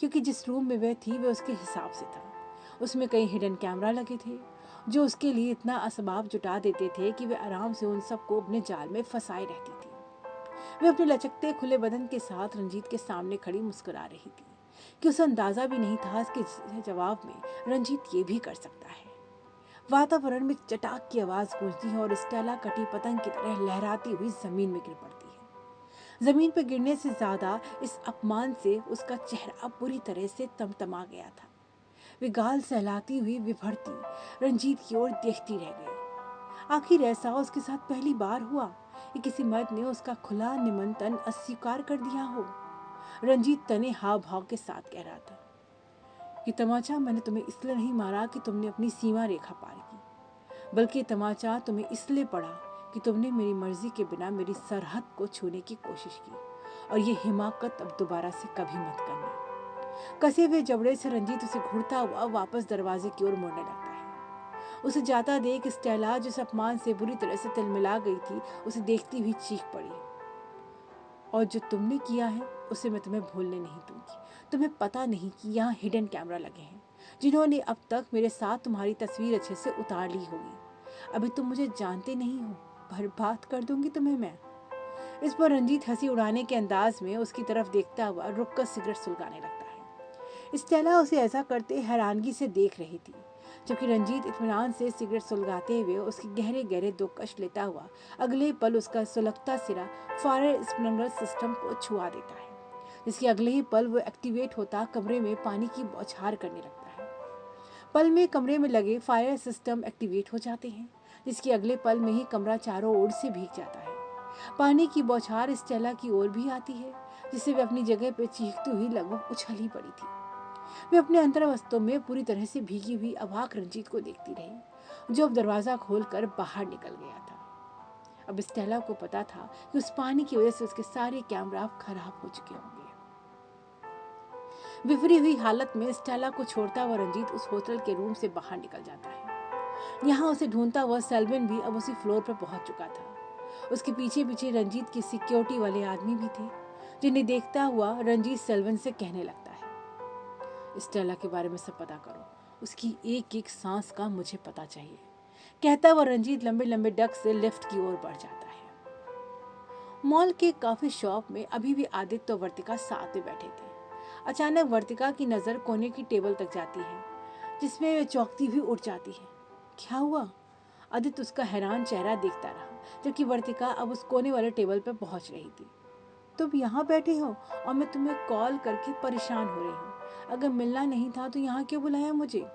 क्योंकि जिस रूम में वह थी वह उसके हिसाब से था। उसमें कई हिडन कैमरा लगे थे जो उसके लिए इतना असबाब जुटा देते थे कि वह आराम से उन सबको अपने जाल में फंसाए रहती थी। वह अपने लचकते खुले बदन के साथ रंजीत के सामने खड़ी मुस्कुरा रही थी कि उसे अंदाजा भी नहीं था इसके जवाब में रंजीत ये भी कर सकता है। वातावरण में चटाक की आवाज गूंजती है और स्टेला कटी पतंग की तरह लहराती हुई जमीन में गिर पड़ती है। जमीन पर गिरने से ज्यादा इस अपमान से उसका चेहरा बुरी तरह से तमतमा गया था। वे गाल सहलाती हुई विभरती रंजीत की ओर देखती रह गई। आखिर ऐसा उसके साथ पहली बार हुआ कि किसी मर्द ने उसका खुला निमंत्रण अस्वीकार कर दिया हो। रंजीत तने हाव भाव के साथ कह रहा था कि तमाचा मैंने तुम्हें इसलिए नहीं मारा कि तुमने अपनी सीमा रेखा पार की, बल्कि तमाचा तुम्हें इसलिए पड़ा कि तुमने मेरी मर्जी के बिना मेरी सरहद को छूने की कोशिश की, और ये हिमाकत अब दोबारा से कभी मत करना। कसे हुए जबड़े से रंजीत उसे घूरता हुआ वापस दरवाजे की ओर मुड़ने लगता है। उसे जाता देख स्टेला जिस अपमान से बुरी तरह से तिलमिला गई थी उसे देखती हुई चीख पड़ी, और जो तुमने किया है उसे मैं तुम्हें भूलने नहीं दूंगी। तुम्हें पता नहीं कि यहाँ हिडन कैमरा लगे हैं जिन्होंने अब तक मेरे साथ तुम्हारी तस्वीर अच्छे से उतार ली होगी। अभी तुम मुझे जानते नहीं हो, बर्बाद कर दूंगी तुम्हें मैं। इस पर रंजीत हंसी उड़ाने के अंदाज में उसकी तरफ देखता हुआ रुककर सिगरेट सुलगाने लगता है। स्टेला उसे ऐसा करते हैरानगी से देख रही थी, जबकि रंजीत इत्मीनान से सिगरेट सुलगाते हुए उसके गहरे गहरे दो कश लेता हुआ अगले पल उसका सुलगता सिरा फायर स्प्रिंकलर सिस्टम को छुआ देता है, जिसके अगले ही पल वो एक्टिवेट होता कमरे में पानी की बौछार करने लगता है। पल में कमरे में लगे फायर सिस्टम एक्टिवेट हो जाते हैं, जिसके अगले पल में ही कमरा चारों ओर से भीग जाता है। पानी की बौछार स्टेला की ओर भी आती है, जिसे वे अपनी जगह पर चीखती हुई लगभग उछल ही पड़ी थी। वे अपने अंतर्वस्त्रों में पूरी तरह से भीगी हुई अवाक रंजीत को देखती रही, जो अब दरवाजा खोलकर बाहर निकल गया था। अब स्टेला को पता था कि उस पानी की वजह से उसके सारे कैमरा खराब हो चुके होंगे। विफरी हुई हालत में स्टेला को छोड़ता हुआ रंजीत उस होटल के रूम से बाहर निकल जाता है। यहाँ उसे ढूंढता हुआ सेल्विन भी अब उसी फ्लोर पर पहुंच चुका था। उसके पीछे पीछे रंजीत के सिक्योरिटी वाले आदमी भी थे, जिन्हें देखता हुआ रंजीत सेल्विन से कहने लगता है, स्टेला के बारे में सब पता करो, उसकी एक एक सांस का मुझे पता चाहिए। कहता हुआ रंजीत लंबे लंबे डग से लिफ्ट की ओर बढ़ जाता है। मॉल के कॉफी शॉप में अभी भी आदित्य और वर्तिका साथ में बैठे थे। अचानक वर्तिका की नजर कोने की टेबल तक जाती है, जिसमें वे चौंकती हुई उठ जाती है। क्या हुआ? आदित्य उसका हैरान चेहरा देखता रहा, जबकि वर्तिका अब उस कोने वाले टेबल पर पहुंच रही थी। तुम यहाँ बैठे हो और मैं तुम्हें कॉल करके परेशान हो रही हूँ। अगर मिलना नहीं था तो यहाँ क्यों बुलाया मुझे?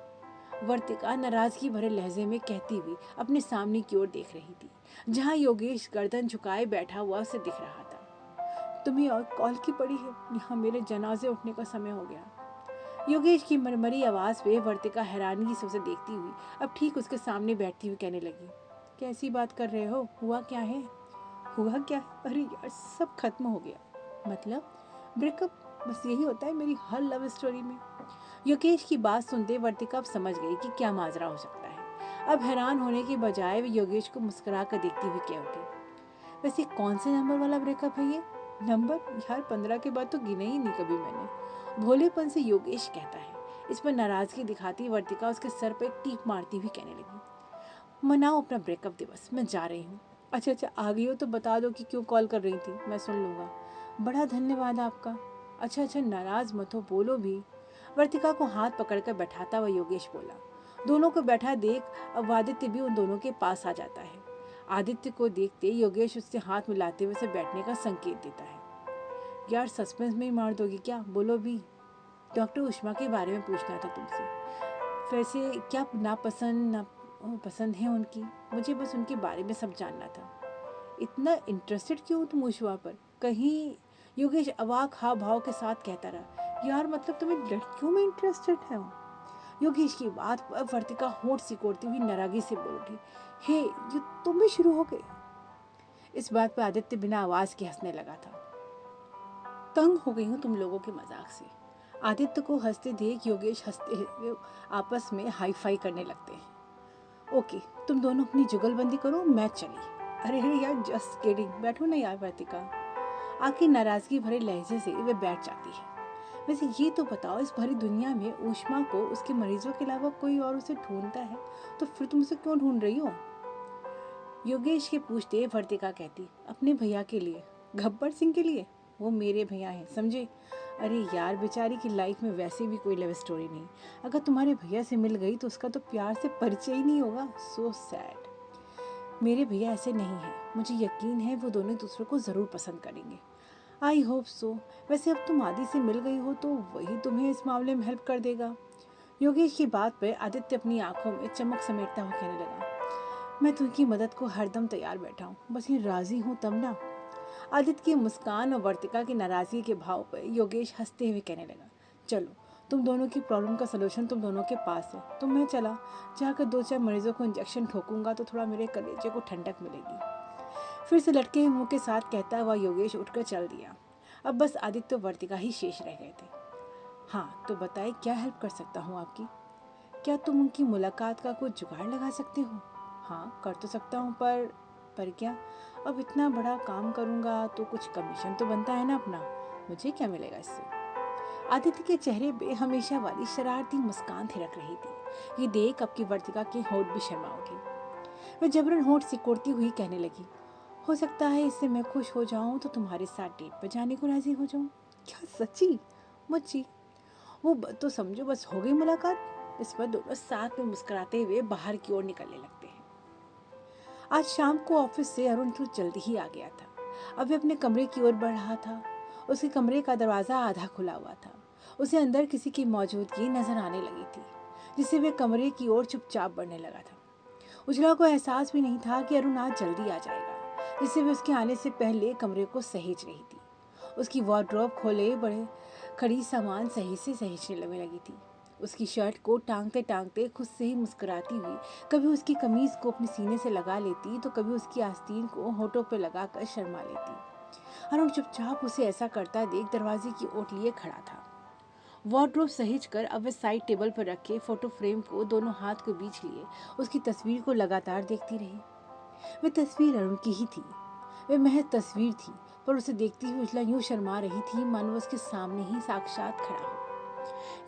वर्तिका नाराजगी भरे लहजे में कहती हुई अपने सामने की ओर देख रही थी, जहाँ योगेश गर्दन झुकाए बैठा हुआ उसे दिख रहा था। तुम्हें और कॉल की पड़ी है? यहाँ मेरे जनाजे उठने का समय हो गया। योगेश की मरमरी आवाज पे वर्तिका हैरानगी से उसे देखती हुई अब ठीक उसके सामने बैठती हुई कहने लगी, कैसी बात कर रहे हो? हुआ क्या है? हुआ क्या है? अरे यार, सब खत्म हो गया। मतलब ब्रेकअप? बस यही होता है मेरी हर लव स्टोरी में। योगेश की बात सुनते वर्तिका अब समझ गई कि क्या माजरा हो सकता है। अब हैरान होने के बजाय वे योगेश को मुस्कुरा कर देखती हुई कह उठी, वैसे कौन से नंबर वाला ब्रेकअप है ये? नंबर? यार 15 के बाद तो गिने ही नहीं कभी मैंने। भोलेपन से योगेश कहता है। इस पर नाराजगी दिखाती वर्तिका उसके सर पर एक टीप मारती हुई कहने लगी, मनाओ अपना ब्रेकअप दिवस, मैं जा रही हूँ। अच्छा अच्छा, आ गई हो तो बता दो कि क्यों कॉल कर रही थी, मैं सुन लूँगा। बड़ा धन्यवाद आपका। अच्छा अच्छा, नाराज मत हो, बोलो भी। वर्तिका को हाथ पकड़कर बैठाता हुआ योगेश बोला। दोनों को बैठा देख अब आदित्य भी उन दोनों के पास आ जाता है। आदित्य को देखते योगेश उससे हाथ मिलाते हुए उसे बैठने का संकेत देता है। यार सस्पेंस में ही मार दोगी क्या, बोलो भी। डॉक्टर उष्मा के बारे में पूछना था तुमसे। वैसे क्या नापसंद ना पसंद है उनकी, मुझे बस उनके बारे में सब जानना था। इतना इंटरेस्टेड क्यों हो तुम उष्मा पर? कहीं योगेश अवाक हाव भाव के साथ कहता रहा। यार मतलब तुम्हें लड़कियों में इंटरेस्टेड है? योगेश की बात पर वर्तिका होंठ सिकोड़ती हुई नारागी से बोल उठी, हे ये तुम भी शुरू हो गए। इस बात पर आदित्य बिना आवाज के हंसने लगा था। तंग हो गई हूँ तुम लोगों के मजाक से। आदित्य को हंसते देख योगेश हंसते हुए आपस में हाई फाई करने लगते हैं। ओके, तुम दोनों अपनी जुगलबंदी करो, मैं चली। अरे अरे यार, जस्ट किडिंग, बैठो ना यार। वर्तिका आखिर नाराजगी भरे लहजे से वे बैठ जाती है। वैसे ये तो बताओ, इस भरी दुनिया में ऊष्मा को उसके मरीजों के अलावा कोई और उसे ढूंढता है तो फिर तुम उसे क्यों ढूंढ रही हो? योगेश के पूछते वर्तिका कहती, अपने भैया के लिए, गब्बर सिंह के लिए। वो मेरे भैया हैं, समझे? अरे यार, बेचारी की लाइफ में वैसे भी कोई लव स्टोरी नहीं। अगर तुम्हारे भैया से मिल गई तो उसका तो प्यार से परिचय ही नहीं होगा। So sad. मेरे भैया ऐसे नहीं हैं, मुझे यकीन है वो दोनों दूसरों को ज़रूर पसंद करेंगे। I hope so. वैसे अब तुम आदि से मिल गई हो तो वही तुम्हें इस मामले में हेल्प कर देगा। योगेश की बात पर आदित्य अपनी आंखों में चमक समेटता हुआ कहने लगा, मैं तुमकी मदद को हरदम तैयार बैठा हूँ, बस ये राजी हूँ तब ना। आदित्य की मुस्कान और वर्तिका की नाराजगी के भाव पर योगेश हंसते हुए कहने लगा, चलो तुम दोनों की प्रॉब्लम का सलूशन तुम दोनों के पास है, तो मैं चला। जाकर 2-4 मरीजों को इंजेक्शन ठोकूंगा तो थोड़ा मेरे कलेजे को ठंडक मिलेगी। फिर से लटके हुए मुंह के साथ कहता हुआ योगेश उठकर चल दिया। अब बस आदित्य वर्तिका ही शेष रह गए थे। हाँ तो बताइए, क्या हेल्प कर सकता हूँ आपकी? क्या तुम उनकी मुलाकात का कोई जुगाड़ लगा सकते हो? हाँ कर तो सकता हूँ, पर क्या? अब इतना बड़ा काम करूँगा तो कुछ कमीशन तो बनता है ना अपना। मुझे क्या मिलेगा इससे? आदित्य के चेहरे पे हमेशा वाली शरारती मुस्कान थिरक रही थी। ये देख अब की वर्तिका के होंठ भी शर्मा उठी। वह जबरन होंठ सिकोड़ती हुई कहने लगी, हो सकता है इससे मैं खुश हो जाऊं तो तुम्हारे साथ डेट पर जाने को राजी हो जाऊं। क्या सच्ची? मुझी? वो तो समझो बस हो गई मुलाकात। इस पर दोनों साथ में मुस्कुराते हुए बाहर की ओर निकलने लगते हैं। आज शाम को ऑफिस से अरुण तो जल्दी ही आ गया था। अब वह अपने कमरे की ओर बढ़ रहा था। उसके कमरे का दरवाजा आधा खुला हुआ था। उसे अंदर किसी की मौजूदगी नजर आने लगी थी, जिससे वह कमरे की ओर चुपचाप बढ़ने लगा था। उजला को एहसास भी नहीं था कि अरुण आज जल्दी आ जाएगा, जिससे वह उसके आने से पहले कमरे को सहेज रही थी। उसकी वार्डरोब खोले बड़े खड़ी सामान सही से सहेजने लगने लगी थी। उसकी शर्ट को टांगते टांगते खुद से ही मुस्कुराती हुई कभी उसकी कमीज को अपने सीने से लगा लेती तो कभी उसकी आस्तीन को होठों पर लगाकर शर्मा लेती। अरुण चुपचाप उसे ऐसा करता देख दरवाजे की ओट लिए खड़ा था। वार्डरोब सहेज कर अब वह साइड टेबल पर रखे फोटो फ्रेम को दोनों हाथ के बीच लिए उसकी तस्वीर को लगातार देखती रही। वह तस्वीर अरुण की ही थी। वह महज तस्वीर थी, पर उसे देखती हुई उजला यूं शर्मा रही थी मानो उसके सामने ही साक्षात खड़ा हो।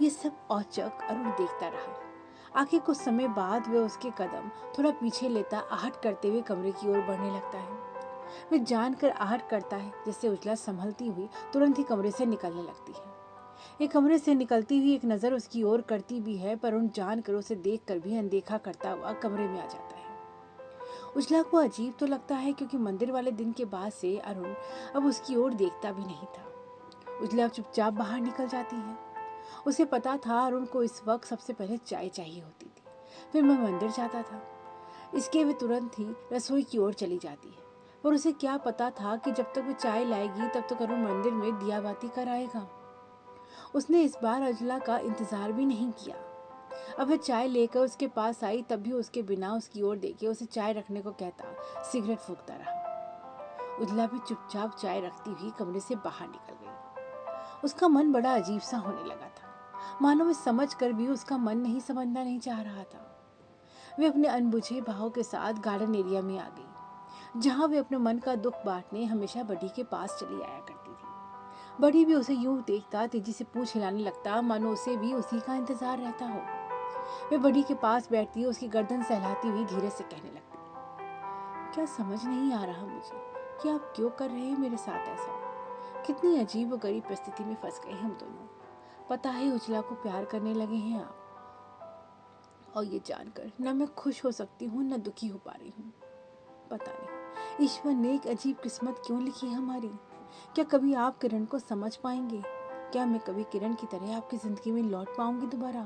ये सब औचक अरुण देखता रहा। आखिर कुछ समय बाद वह उसके कदम थोड़ा पीछे लेता आहट करते हुए कमरे की ओर बढ़ने लगता है। वह जानकर आहट करता है जिससे उजला संभलती हुई तुरंत ही कमरे से निकलने लगती है। ये कमरे से निकलती हुई एक नजर उसकी ओर करती भी है, पर अरुण जानकर उसे देखकर भी अनदेखा करता हुआ कमरे में आ जाता है। उजला को अजीब तो लगता है, क्योंकि मंदिर वाले दिन के बाद से अरुण अब उसकी ओर देखता भी नहीं था। उजला चुपचाप बाहर निकल जाती है। उसे पता था अरुण को इस वक्त सबसे पहले चाय चाहिए होती थी, फिर वह मंदिर जाता था। इसके वे तुरंत ही रसोई की ओर चली जाती है। पर उसे क्या पता था कि जब तक वो चाय लाएगी तब तक अरुण मंदिर में दिया बाती कर आएगा। उसने इस बार उजला का इंतजार भी नहीं किया। अब वह चाय लेकर उसके पास आई तब भी उसके बिना उसकी ओर देखे उसे चाय रखने को कहता सिगरेट फूंकता रहा। उजला भी चुपचाप चाय रखती हुई कमरे से बाहर निकल गई। उसका मन बड़ा अजीब सा होने लगा था, मानो वह समझ कर भी उसका मन नहीं समझना नहीं चाह रहा था। वे अपने अनबुझे भाव के साथ गार्डन एरिया में आ गई, जहां वे अपने मन का दुख बांटने हमेशा बडी के पास चली आया करती थी। बड़ी भी उसे यूं देखता तेजी से पूछ हिलाने लगता, मानो उसे भी उसी का इंतजार रहता हो। वे बड़ी के पास बैठती, उसकी गर्दन सहलाती हुई धीरे से कहने लगती, क्या समझ नहीं आ रहा मुझे कि आप क्यों कर रहे हैं मेरे साथ ऐसा। कितनी अजीब और गरीब परिस्थिति में फंस गए हम दोनों। पता है उजला को प्यार करने लगे हैं आप, और ये जानकर न मैं खुश हो सकती हूँ न दुखी हो पा रही हूँ। पता नहीं ईश्वर ने एक अजीब किस्मत क्यों लिखी है हमारी। क्या कभी आप किरण को समझ पाएंगे? क्या मैं कभी किरण की तरह आपकी जिंदगी में लौट पाऊंगी दोबारा?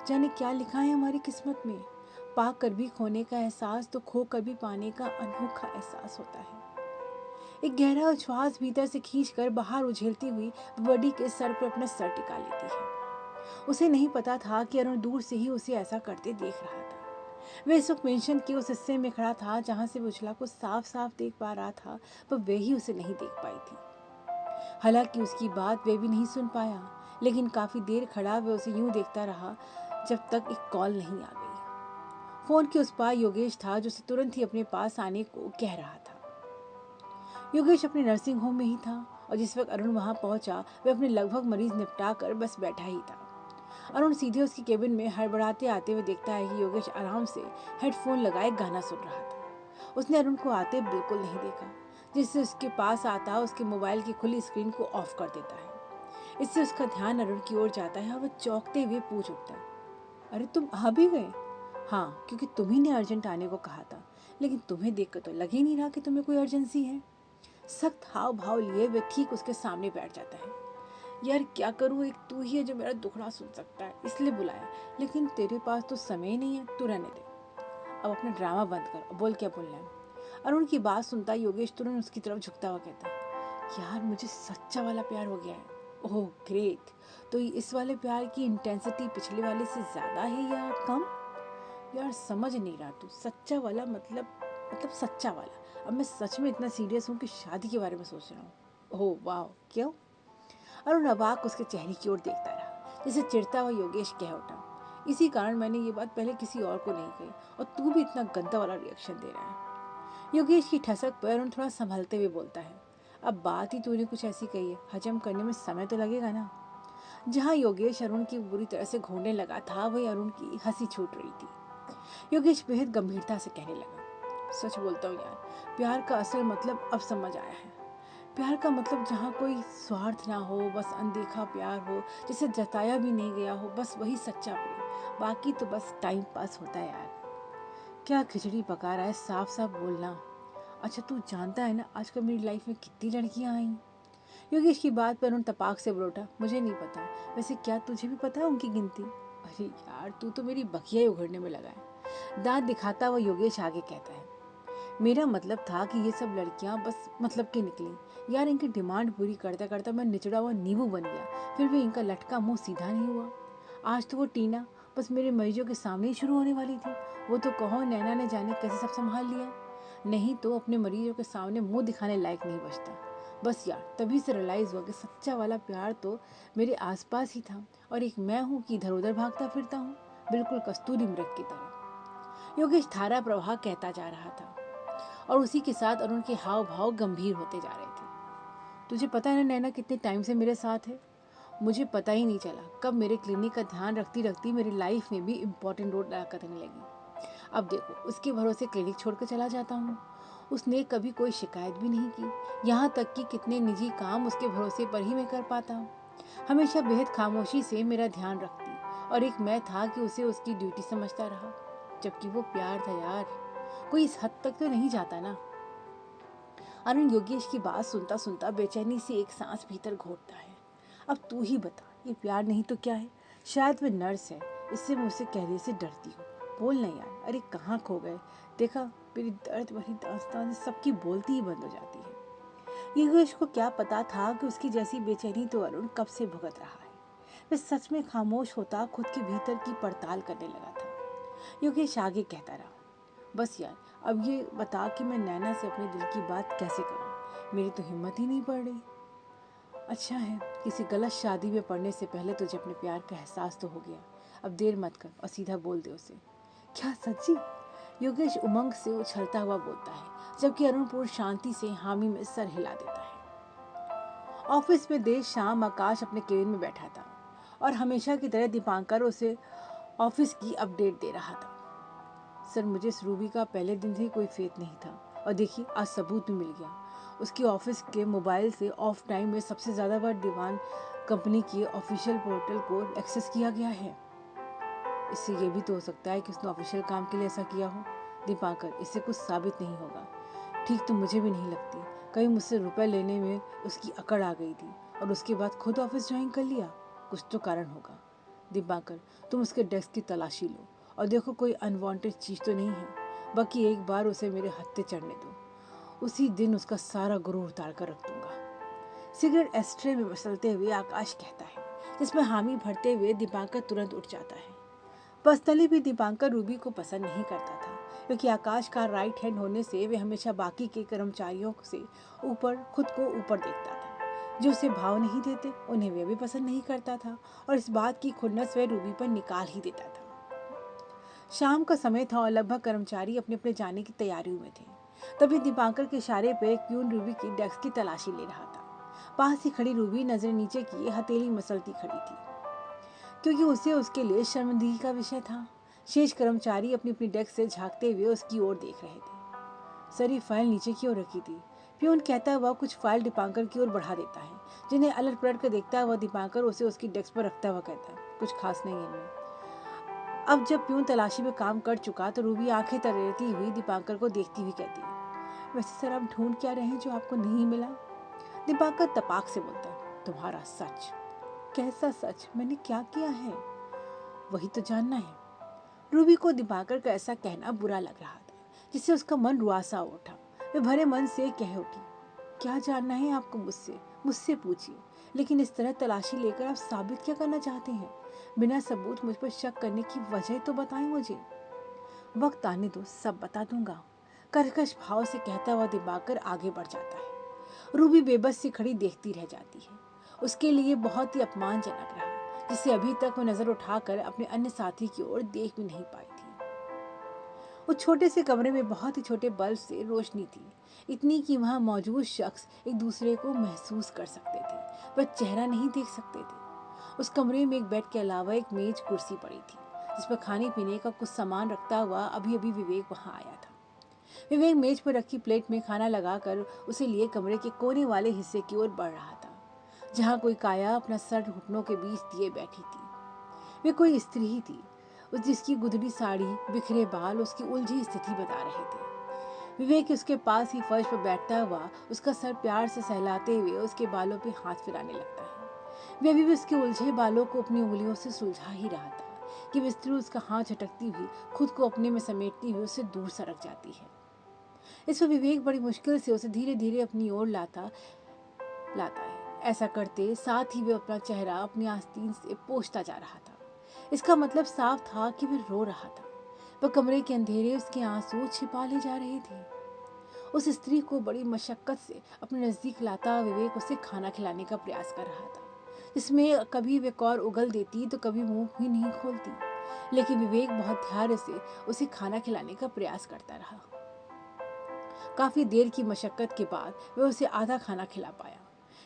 जाने क्या लिखा है हमारी किस्मत में। पा कर भी खोने का एहसास तो खो कर भी पाने का अनोखा एहसास होता है। एक गहरा उच्छ्वास भीतर से खींचकर बाहर उझेलती हुई बड़ी के सर पर अपना सर टिका लेती है। उसे नहीं पता था कि अरुण दूर से ही उसे ऐसा करते देख रहा था। वह इस वक्त मेंशन के उस हिस्से में खड़ा था जहां से उजला को साफ साफ देख पा रहा था, पर वह ही उसे नहीं देख पाई थी। हालांकि उसकी बात वह भी नहीं सुन पाया, लेकिन काफी देर खड़ा वह उसे यूं देखता रहा जब तक एक कॉल नहीं आ गई। फोन के उस पार योगेश था, जो उसे तुरंत ही अपने पास आने को कह रहा था। योगेश अपने नर्सिंग होम में ही था और जिस वक्त अरुण वहां पहुंचा वह अपने लगभग मरीज निपटा कर बस बैठा ही था। अरुण सीधे उसकी केबिन में हड़बड़ाते आते हुए देखता है कि योगेश आराम से हेडफोन लगाए गाना सुन रहा था। उसने अरुण को आते बिल्कुल नहीं देखा, जिससे उसके पास आता उसके मोबाइल की खुली स्क्रीन को ऑफ कर देता है। इससे उसका ध्यान अरुण की ओर जाता है और वह चौंकते हुए पूछ उठता है, अरे तुम आ भी गए? हाँ, क्योंकि तुम्ही ने अर्जेंट आने को कहा था, लेकिन तुम्हें देखकर तो लग ही नहीं रहा कि तुम्हें कोई अर्जेंसी है। सख्त हाव भाव लिए वह ठीक उसके सामने बैठ जाता है। यार क्या करूँ, एक तू ही है जो मेरा दुखड़ा सुन सकता है, इसलिए बुलाया, लेकिन तेरे पास तो समय नहीं है, तू रहने दे। अब अपना ड्रामा बंद कर और बोल क्या बोलना है। अरुण की बात सुनता योगेश तुरंत उसकी तरफ झुकता हुआ कहता, यार मुझे सच्चा वाला प्यार हो गया है। ओह ग्रेट, तो इस वाले प्यार की इंटेंसिटी पिछले वाले से ज्यादा है या कम? यार समझ नहीं रहा तू, सच्चा वाला मतलब सच्चा वाला। अब मैं सच में इतना सीरियस हूँ कि शादी के बारे में सोच रहा हूँ। ओह वाह, क्यों? अरुण अवाक उसके चेहरे की ओर देखता रहा, जिसे चिढ़ता हुआ योगेश कह उठा, इसी कारण मैंने ये बात पहले किसी और को नहीं कही, और तू भी इतना गंदा वाला रिएक्शन दे रहा है। योगेश की ठसक पर अरुण थोड़ा संभलते हुए बोलता है, अब बात ही तूने कुछ ऐसी कही है, हजम करने में समय तो लगेगा ना। जहाँ योगेश अरुण की बुरी तरह से घूरने लगा था, वही अरुण की हंसी छूट रही थी। योगेश बेहद गंभीरता से कहने लगा, सच बोलता हूँ यार, प्यार का असल मतलब अब समझ आया है। प्यार का मतलब जहाँ कोई स्वार्थ ना हो, बस अनदेखा प्यार हो, जिसे जताया भी नहीं गया हो, बस वही सच्चा प्रेम। बाकी तो बस टाइम पास होता है यार। क्या खिचड़ी पका रहा है, साफ साफ बोलना। अच्छा तू जानता है ना आजकल मेरी लाइफ में कितनी लड़कियां आई। योगेश की बात पर उन तपाक से बोल उठा, मुझे नहीं पता, वैसे क्या तुझे भी पता है उनकी गिनती? अरे यार तू तो मेरी बखिया ही उघड़ने में लगा है। दांत दिखाता हुआ योगेश आगे कहता है, मेरा मतलब था कि ये सब लड़कियां बस मतलब की निकली यार, इनकी डिमांड पूरी करता करता मैं निचड़ा हुआ नींबू बन गया, फिर भी इनका लटका मुंह सीधा नहीं हुआ। आज तो वो टीना बस मेरे मरीजों के सामने ही शुरू होने वाली थी, वो तो कहो नैना ने जाने कैसे सब संभाल लिया। नहीं तो अपने मरीजों के सामने मुंह दिखाने लायक नहीं बचता। बस यार तभी से रियलाइज हुआ कि सच्चा वाला प्यार तो मेरे आसपास ही था, और एक मैं हूँ कि इधर उधर भागता फिरता हूँ, बिल्कुल कस्तूरी मृग की तरह। योगेश धारा प्रवाह कहता जा रहा था और उसी के साथ अरुण के हाव भाव गंभीर होते जा रहे थे। तुझे पता है ना नैना कितने टाइम से मेरे साथ है? मुझे पता ही नहीं चला कब मेरे क्लिनिक का ध्यान रखती रखती मेरी लाइफ में भी इम्पोर्टेंट रोल अदा करने लगी। अब देखो उसके भरोसे क्लिनिक छोड़कर चला जाता हूँ। उसने कभी कोई शिकायत भी नहीं की, यहाँ तक कि कितने निजी काम उसके भरोसे पर ही मैं कर पाता हूँ। हमेशा बेहद खामोशी से मेरा ध्यान रखती, और एक मैं था कि उसे उसकी ड्यूटी समझता रहा, जबकि वो प्यार था यार, कोई इस हद तक तो नहीं जाता ना। अरुण योगेश की बात सुनता सुनता बेचैनी से एक सांस भीतर घोटता है। अब तू ही बता, ये प्यार नहीं तो क्या है? शायद वह नर्स है, इससे मैं उसे कहने से डरती हूँ। बोल नहीं यार, अरे कहाँ खो गए? देखा मेरी दर्द भरी दास्तान सबकी बोलती ही बंद हो जाती है। योगेश को क्या पता था कि उसकी जैसी बेचैनी तो अरुण कब से भुगत रहा है। वह सच में खामोश होता खुद के भीतर की पड़ताल करने लगा था। योगेश आगे कहता रहा, बस यार अब ये बता कि मैं नैना से अपने दिल की बात कैसे करूं, मेरी तो हिम्मत ही नहीं पड़ रही। अच्छा है किसी गलत शादी में पड़ने से पहले तुझे अपने प्यार का एहसास तो हो गया, अब देर मत कर और सीधा बोल दे उसे। क्या सच्ची? योगेश उमंग से उछलता हुआ बोलता है, जबकि अरुण पूर्ण शांति से हामी में सर हिला देता है। ऑफिस में देर शाम आकाश अपने केबिन में बैठा था और हमेशा की तरह दीपांकर उसे ऑफिस की अपडेट दे रहा था। सर, मुझे इस रूबी का पहले दिन से कोई फेथ नहीं था और देखिए आज सबूत भी मिल गया। उसकी ऑफिस के मोबाइल से ऑफ टाइम में सबसे ज़्यादा बार दीवान कंपनी के ऑफिशियल पोर्टल को एक्सेस किया गया है। इससे ये भी तो हो सकता है कि उसने ऑफिशियल काम के लिए ऐसा किया हो। दीपांकर, इससे कुछ साबित नहीं होगा। ठीक तो मुझे भी नहीं लगती। कहीं मुझसे रुपए लेने में उसकी अकड़ आ गई थी और उसके बाद खुद ऑफिस ज्वाइन कर लिया। कुछ तो कारण होगा। दीपांकर, तुम उसके डेस्क की तलाशी लो और देखो कोई अनवांटेड चीज़ तो नहीं है। बाकी एक बार उसे मेरे हत्थे चढ़ने दो, उसी दिन उसका सारा गुरूर उतार कर रख दूंगा। सिगरेट एस्ट्रे में मसलते हुए आकाश कहता है, जिसमें हामी भरते हुए दीपांकर तुरंत उठ जाता है। पर्सनली भी दीपांकर रूबी को पसंद नहीं करता था, क्योंकि आकाश का राइट हैंड होने से वे हमेशा बाकी के कर्मचारियों से ऊपर खुद को ऊपर देखता था। जो उसे भाव नहीं देते उन्हें वे भी पसंद नहीं करता था और इस बात की खुन्नस वह रूबी पर निकाल ही देता था। शाम का समय था और लगभग कर्मचारी अपने अपने जाने की तैयारियों में थे। तभी दीपांकर के इशारे पर एक प्यून रूबी की डेस्क की तलाशी ले रहा था। पास ही खड़ी रूबी नजर नीचे किए हथेली मसलती खड़ी थी, क्योंकि उसे उसके लिए शर्मिंदगी का विषय था। शेष कर्मचारी अपनी अपनी डेस्क से झांकते हुए उसकी ओर देख रहे थे। सर, ये फाइल नीचे की ओर रखी थी। प्यून कहता हुआ कुछ फाइल दीपांकर की ओर बढ़ा देता है, जिन्हें अलट पलट कर देखता हुआ दीपांकर उसे उसकी डेस्क पर रखता हुआ कहता है, कुछ खास नहीं है इनमें। अब जब प्यून तलाशी में काम कर चुका तो रूबी आंखें तरेती हुई दीपांकर को देखती हुई कहती है, वैसे सर आप ढूंढ क्या रहे हैं जो आपको नहीं मिला? दीपांकर तपाक से बोलता है, तुम्हारा सच। कैसा सच? मैंने क्या किया है? वही तो जानना है। रूबी को दीपांकर का ऐसा कहना बुरा लग रहा था, जिससे उसका मन रुआसा उठा। वे भरे मन से कह उठी, क्या जानना है आपको मुझसे? मुझसे पूछिए, लेकिन इस तरह तलाशी लेकर आप साबित क्या करना चाहते हैं? बिना सबूत मुझ पर शक करने की वजह तो बताएं मुझे। वक्त आने दो, सब बता दूंगा, कर्कश भाव से कहता हुआ दीपांकर आगे बढ़ जाता है। रूबी बेबस सी खड़ी देखती रह जाती है। उसके लिए बहुत ही अपमानजनक रहा, जिसे अभी तक वो नजर उठाकर अपने अन्य साथी की ओर देख भी नहीं पाई थी। उस छोटे से कमरे में बहुत ही छोटे बल्ब से रोशनी थी, इतनी कि वहां मौजूद शख्स एक दूसरे को महसूस कर सकते थे, पर चेहरा नहीं देख सकते थे। उस कमरे में एक बेड के अलावा एक मेज कुर्सी पड़ी थी, जिस पर खाने पीने का कुछ सामान रखता हुआ अभी अभी विवेक वहां आया था। विवेक मेज पर रखी प्लेट में खाना लगाकर उसे लिए कमरे के कोने वाले हिस्से की ओर बढ़ रहा था, जहां कोई काया अपना सर घुटनों के बीच दिए बैठी थी। वे कोई स्त्री ही थी, जिसकी गुदड़ी साड़ी, बिखरे बाल उसकी उलझी स्थिति बता रहे थे। विवेक उसके पास ही फर्श पर बैठता हुआ उसका सर प्यार से सहलाते हुए उसके बालों पे हाथ फिराने लगता है। वे अभी भी उसके उलझे बालों को अपनी उंगलियों से सुलझा ही रहा था कि वह स्त्री उसका हाथ झटकती हुई खुद को अपने में समेटती हुई उससे दूर सरक जाती है। इस पर विवेक बड़ी मुश्किल से उसे धीरे धीरे अपनी ओर लाता लाता है। ऐसा करते साथ ही वह अपना चेहरा अपनी आस्तीन से पोंछता जा रहा था। इसका मतलब साफ था कि वह रो रहा था, पर कमरे के अंधेरे उसके आंसू छिपा ले जा रहे थे। उस स्त्री को बड़ी मशक्कत से अपने नजदीक लाता विवेक उसे खाना खिलाने का प्रयास कर रहा था, जिसमें कभी वे कौर उगल देती तो कभी मुंह भी नहीं खोलती, लेकिन विवेक बहुत ध्यान से उसे खाना खिलाने का प्रयास करता रहा। काफी देर की मशक्कत के बाद वह उसे आधा खाना खिला पाया।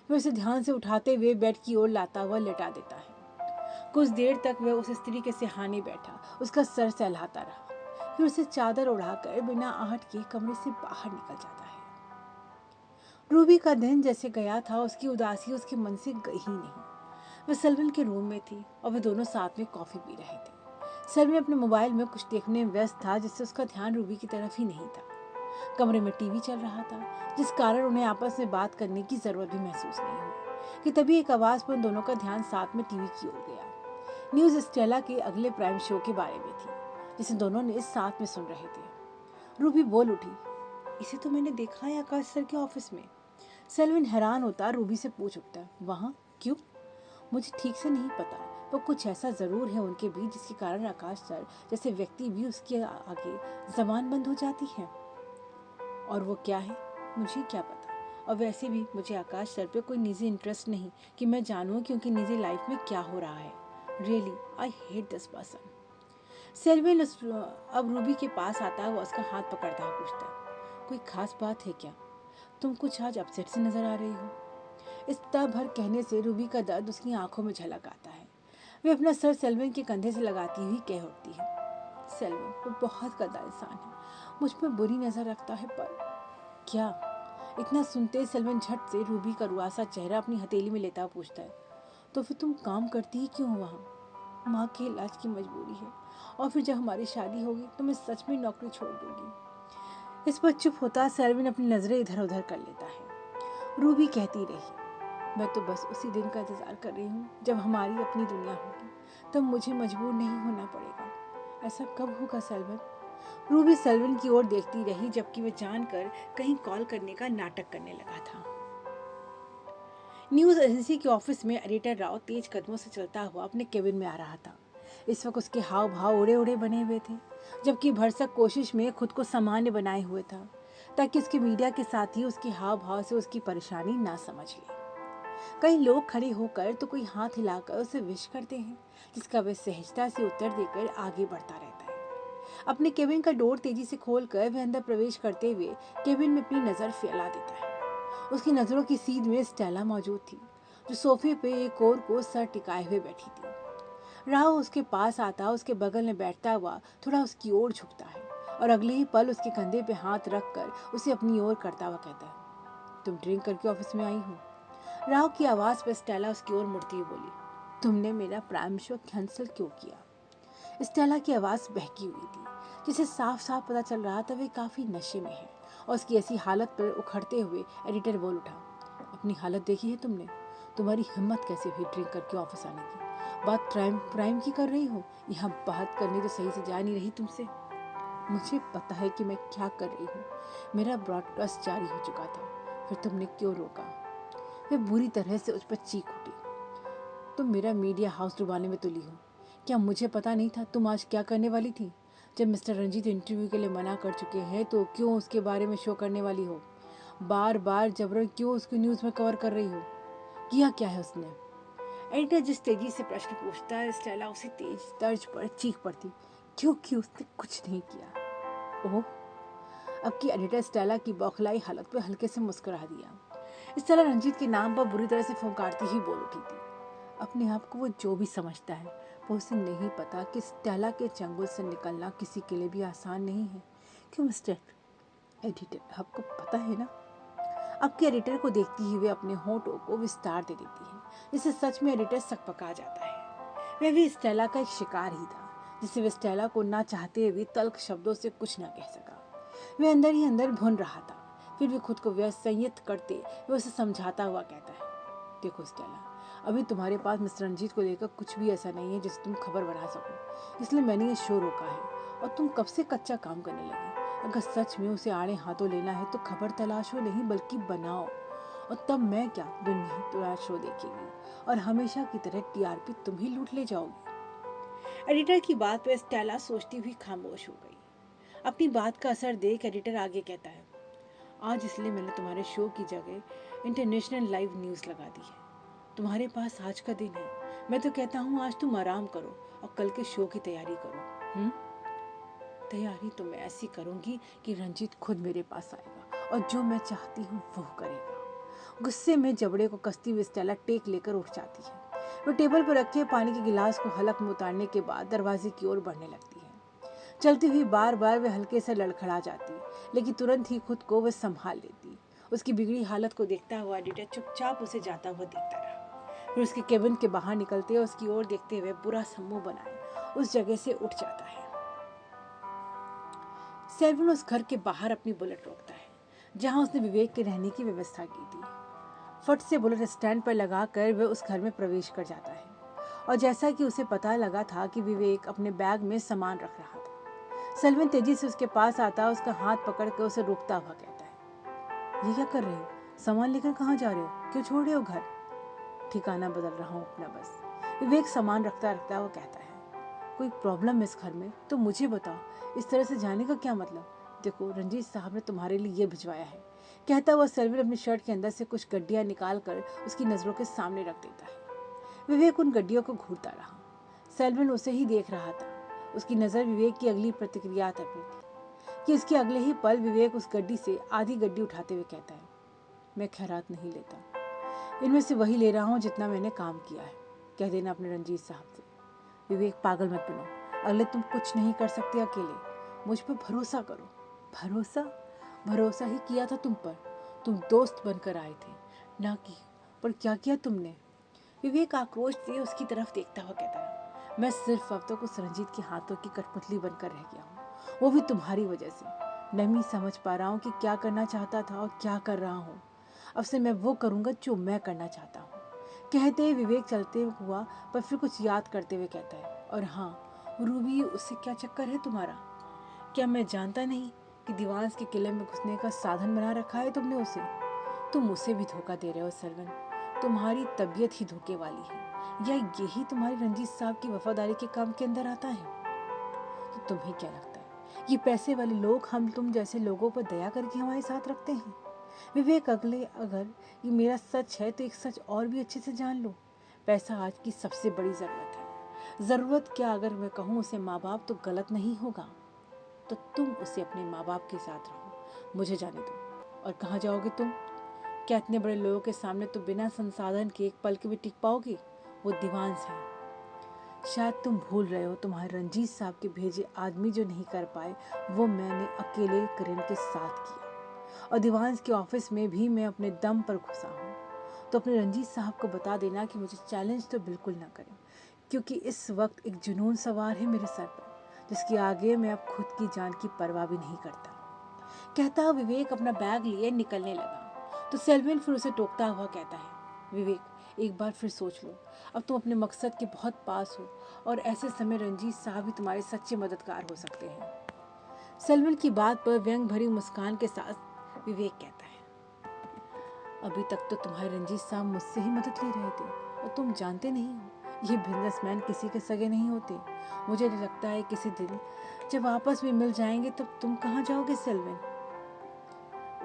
वह उसे ध्यान से उठाते हुए बेड की ओर लाता हुआ लेटा देता है। कुछ देर तक वह उस स्त्री के सिरहाने बैठा उसका सर सहलाता रहा, फिर उसे चादर उड़ाकर बिना आहट के कमरे से बाहर निकल जाता है। रूबी का दिन जैसे गया था, उसकी उदासी उसके मन से गई ही नहीं। वह सलवन के रूम में थी और वे दोनों साथ में कॉफी पी रहे थे। सलवन अपने मोबाइल में कुछ देखने में व्यस्त था, जिससे उसका ध्यान रूबी की तरफ ही नहीं था। कमरे में टीवी चल रहा था, जिस कारण उन्हें आपस में बात करने की जरूरत भी महसूस नहीं हुई कि तभी एक आवाज पर उन दोनों का ध्यान साथ में टीवी की ओर गया। न्यूज स्टेला के अगले प्राइम शो के बारे में थी, जिसे दोनों ने साथ में सुन रहे थे। रूबी बोल उठी, इसे तो मैंने देखा है आकाश सर के ऑफिस में। सेल्विन हैरान होता रूबी से पूछ उठता, वहाँ क्यों? मुझे ठीक से नहीं पता, पर कुछ ऐसा जरूर है उनके बीच जिसके कारण आकाश सर जैसे व्यक्ति भी उसके आगे जबान बंद हो जाती है। और वो क्या है मुझे क्या पता, और वैसे भी मुझे आकाश सर पे कोई निजी इंटरेस्ट नहीं कि मैं जानूं कि उनकी निजी लाइफ में क्या हो रहा है। Really I hate this person. Selvin अब रूबी के पास आता है, वो उसका हाथ पकड़ता हुआ पूछता है, कोई खास बात है क्या? तुम कुछ आज अपसेट से नजर आ रही हो। इतना भर कहने से रूबी का दर्द उसकी आंखों में झलक आता है। वे अपना सर सेल्विन के कंधे से लगाती हुई कह उठती है, सेल्विन वो बहुत गंदा इंसान है, मुझ पर बुरी नजर रखता है, पर क्या? इतना सुनते सेल्विन झट से रूबी का रुआसा चेहरा अपनी हथेली में लेता पूछता है, तो फिर तुम काम करती ही क्यों हो वहाँ? माँ के इलाज की मजबूरी है, और फिर जब हमारी शादी होगी तो मैं सच में नौकरी छोड़ दूंगी। इस पर चुप होता सेल्विन अपनी नजरें इधर उधर कर लेता है। रूबी कहती रही, मैं तो बस उसी दिन का इंतजार कर रही हूँ जब हमारी अपनी दुनिया होगी, तब मुझे मजबूर नहीं होना पड़ेगा। ऐसा कब होगा सेल्विन? रूबी सेल्विन की ओर देखती रही, जबकि वह जानकर कहीं कॉल करने का नाटक करने लगा था। न्यूज एजेंसी के ऑफिस में एडिटर राव तेज कदमों से चलता हुआ अपने केबिन में आ रहा था। इस वक्त उसके हाव भाव उड़े उड़े बने हुए थे, जबकि भरसक कोशिश में खुद को सामान्य बनाए हुए था, ताकि उसके मीडिया के साथी उसके हाव भाव से उसकी परेशानी ना समझ ले। कई लोग खड़े होकर तो कोई हाथ हिलाकर उसे विश करते हैं, जिसका वह सहजता से उत्तर देकर आगे बढ़ता रहता है। अपने केबिन का डोर तेजी से खोलकर वह अंदर प्रवेश करते हुए केबिन में अपनी नजर फैला देता है। उसकी नजरों की सीध में स्टेला मौजूद थी, जो सोफे पे एक और को सर टिकाए हुए बैठी थी। राव उसके पास आता, उसके बगल में बैठता हुआ थोड़ा उसकी ओर झुकता है और अगले ही पल उसके कंधे पे हाथ रखकर उसे अपनी ओर करता हुआ कहता है, तुम ड्रिंक करके ऑफिस में आई हो? राव की आवाज पर स्टेला उसकी ओर मुड़ती हुई बोली, तुमने मेरा प्राइम शो कैंसिल क्यों किया? स्टेला की आवाज बहकी हुई थी, जिसे साफ साफ पता चल रहा था वे काफी नशे में है। और उसकी ऐसी हालत पर उखड़ते हुए एडिटर बोल उठा, अपनी हालत देखी है तुमने? तुम्हारी हिम्मत कैसे हुई ड्रिंक करके ऑफिस आने की? बात प्राइम की कर रही हो? यहाँ बात करनी तो सही से जा नहीं रही तुमसे। मुझे पता है कि मैं क्या कर रही हूँ। मेरा ब्रॉडकास्ट जारी हो चुका था, फिर तुमने क्यों रोका? वे बुरी तरह से उस पर चीख उठी, तुम मेरा मीडिया हाउस डुबाने में तुली हो। क्या मुझे पता नहीं था तुम आज क्या करने वाली थी? जब मिस्टर रंजीत इंटरव्यू के लिए मना कर चुके हैं तो क्यों उसके बारे में शो करने वाली हो? बार बार जबरन क्यों उसको न्यूज़ में कवर कर रही हो? किया क्या है उसने? एडिटर जिस तेजी से प्रश्न पूछता है, स्टेला उसी तेज तर्ज पर चीख पड़ती, क्योंकि उसने कुछ नहीं किया। ओह, अब की एडिटर स्टेला की बौखलाई हालत पर हल्के से मुस्कुरा दिया। स्टेला रंजीत के नाम पर बुरी तरह से फुंकारती ही बोल उठी थी, अपने आप को वो जो भी समझता है, वो उसे नहीं पता कि स्टेला के चंगुल से निकलना किसी के लिए भी आसान नहीं है। क्यों मिस्टर एडिटर, आपको पता है ना? अब के एडिटर को देखती ही वे अपने होंठों को विस्तार दे देती है, जिससे सच में एडिटर सकपका जाता है। वह भी स्टेला का एक शिकार ही था, जिसे वे स्टेला को ना चाहते हुए भी तल्ख शब्दों से कुछ ना कह सका। वे अंदर ही अंदर भुन रहा था, फिर भी खुद को व्यसंयत करते वे उसे समझाता हुआ कहता है, देखो स्टेला, अभी तुम्हारे पास मिस्टर रंजीत को लेकर कुछ भी ऐसा नहीं है जिससे तुम खबर बढ़ा सको, इसलिए मैंने ये शो रोका है। और तुम कब से कच्चा काम करने लगी? अगर सच में उसे आड़े हाथों लेना है तो खबर तलाशो नहीं, बल्कि बनाओ। और तब मैं क्या, दुनिया तुम्हारा शो देखेगी और हमेशा की तरह टीआरपी तुम ही लूट ले जाओगी। एडिटर की बात पर स्टेला सोचती हुई खामोश हो गई। अपनी बात का असर देख एडिटर आगे कहता है, आज इसलिए मैंने तुम्हारे शो की जगह इंटरनेशनल लाइव न्यूज़ लगा दी है। तुम्हारे पास आज का दिन है, मैं तो कहता हूँ आज तुम आराम करो और कल के शो की तैयारी करो। तैयारी तो मैं ऐसी करूँगी कि रंजीत खुद मेरे पास आएगा और जो मैं चाहती हूँ वो करेगा। गुस्से में जबड़े को कसती हुई स्टेला टेक लेकर उठ जाती है। वो टेबल पर रखे पानी के गिलास को हलक में उतारने के बाद दरवाजे की ओर बढ़ने लगती है। चलती हुई बार बार वह हल्के से लड़खड़ा जाती, लेकिन तुरंत ही खुद को वह संभाल लेती। उसकी बिगड़ी हालत को देखता हुआ एडिटर चुपचाप उसे जाता हुआ देखता रहा, फिर उसके केबिन के बाहर निकलते और उसकी ओर देखते हुए बुरा समूह बनाए उस जगह से उठ जाता है। सेल्विन उस घर के बाहर अपनी बुलेट रोकता है, जहां उसने विवेक के रहने की व्यवस्था की थी। फट से बुलेट स्टैंड पर लगाकर वह उस घर में प्रवेश कर जाता है, और जैसा कि उसे पता लगा था कि विवेक अपने बैग में सामान रख रहा था, सेल्विन तेजी से उसके पास आता, उसका हाथ पकड़कर उसे रोकता हुआ कहता है, ये क्या कर रहे हो? सामान लेकर कहाँ जा रहे हो? क्यों छोड़ रहे हो घर? ठिकाना बदल रहा हूँ अपना बस, विवेक सामान रखता रखता वो कहता है। कोई प्रॉब्लम है इस घर में तो मुझे बताओ, इस तरह से जाने का क्या मतलब? देखो रंजीत साहब ने तुम्हारे लिए ये भिजवाया है, कहता हुआ सेल्विन अपनी शर्ट के अंदर से कुछ गड्डियां निकाल कर उसकी नजरों के सामने रख देता है। विवेक उन गड्डियों को घूरता रहा। सेल्विन उसे ही देख रहा था। उसकी नजर विवेक की अगली प्रतिक्रिया पर थी कि इसके अगले ही पल विवेक उस गड्डी से आधी गड्डी उठाते हुए कहता है, मैं खैरात नहीं लेता। इनमें से वही ले रहा हूँ जितना मैंने काम किया है, कह देना अपने रंजीत साहब से। विवेक, पागल मत बनो, अगले तुम कुछ नहीं कर सकते अकेले, मुझ पर भरोसा करो। भरोसा? भरोसा ही किया था तुम पर, तुम दोस्त बनकर आए थे ना कि, पर क्या किया तुमने? विवेक आक्रोश से उसकी तरफ देखता हुआ कहता है, मैं सिर्फ अब तक उस रंजीत के हाथों की कठपुतली बनकर रह गया हूँ, वो भी तुम्हारी वजह से। नहीं समझ पा रहा हूँ कि क्या करना चाहता था और क्या कर रहा हूँ। अब से मैं वो करूँगा जो मैं करना चाहता हूँ, कहते ही विवेक चलते हुआ पर फिर कुछ याद करते हुए कहता है, और हाँ रूबी, उससे क्या चक्कर है तुम्हारा? क्या मैं जानता नहीं कि दीवांस के किले में घुसने का साधन बना रखा है तुमने उसे? तुम उसे भी धोखा दे रहे हो सेल्वन, तुम्हारी तबीयत ही धोखे वाली है, या यही तुम्हारी रंजीत साहब की वफादारी के काम के अंदर आता है? तो तुम्हें क्या लगता है ये पैसे वाले लोग हम तुम जैसे लोगों पर दया करके हमारे साथ रखते हैं? विवेक, अगर ये मेरा सच है तो एक सच और भी अच्छे से जान लो, पैसा आज की सबसे बड़ी ज़रूरत है। ज़रूरत क्या, अगर मैं कहूँ उसे माँ बाप तो गलत नहीं होगा। तो तुम उसे अपने माँ बाप के साथ रहो, मुझे जाने दो। और कहाँ जाओगे तुम? क्या इतने बड़े लोगों के सामने तो बिना संसाधन के एक पल के भी टिक पाओगे? वो दीवांस हैं। शायद तुम भूल रहे हो, तुम्हारे रंजीत साहब के भेजे आदमी जो नहीं कर पाए वो मैंने अकेले करण के साथ किया, और दीवांस के ऑफिस में भी मैं अपने दम पर घुसा हूँ। तो अपने रंजीत साहब को बता देना कि मुझे चैलेंज तो बिल्कुल ना करें, क्योंकि इस वक्त एक जुनून सवार है मेरे सर पर, जिसके आगे मैं अब खुद की जान की परवाह भी नहीं करता, कहता विवेक अपना बैग लिए निकलने लगा। तो सेल्विन फिर उसे टोकता हुआ कहता है, विवेक, एक बार फिर सोच लो, अब तुम अपने मकसद के बहुत पास हो, और ऐसे समय रंजीत साहब ही तुम्हारे सच्चे मददगार हो सकते हैं। सेल्विन की बात पर व्यंग भरी मुस्कान के साथ विवेक कहता है, अभी तक तो तुम्हारे रंजीत साहब मुझसे ही मदद ले रहे थे, और तुम जानते नहीं हो ये बिजनेसमैन किसी के सगे नहीं होते। मुझे लगता है किसी दिन जब आपस में मिल जाएंगे तब तुम कहाँ जाओगे सेल्विन?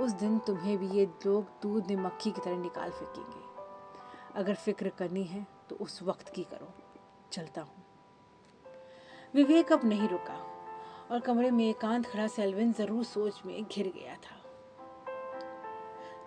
उस दिन तुम्हें भी ये लोग दूध में मक्खी की तरह निकाल फेंकेंगे। अगर फिक्र करनी है तो उस वक्त की करो, चलता हूँ। विवेक अब नहीं रुका, और कमरे में एकांत खड़ा सेल्विन जरूर सोच में घिर गया था।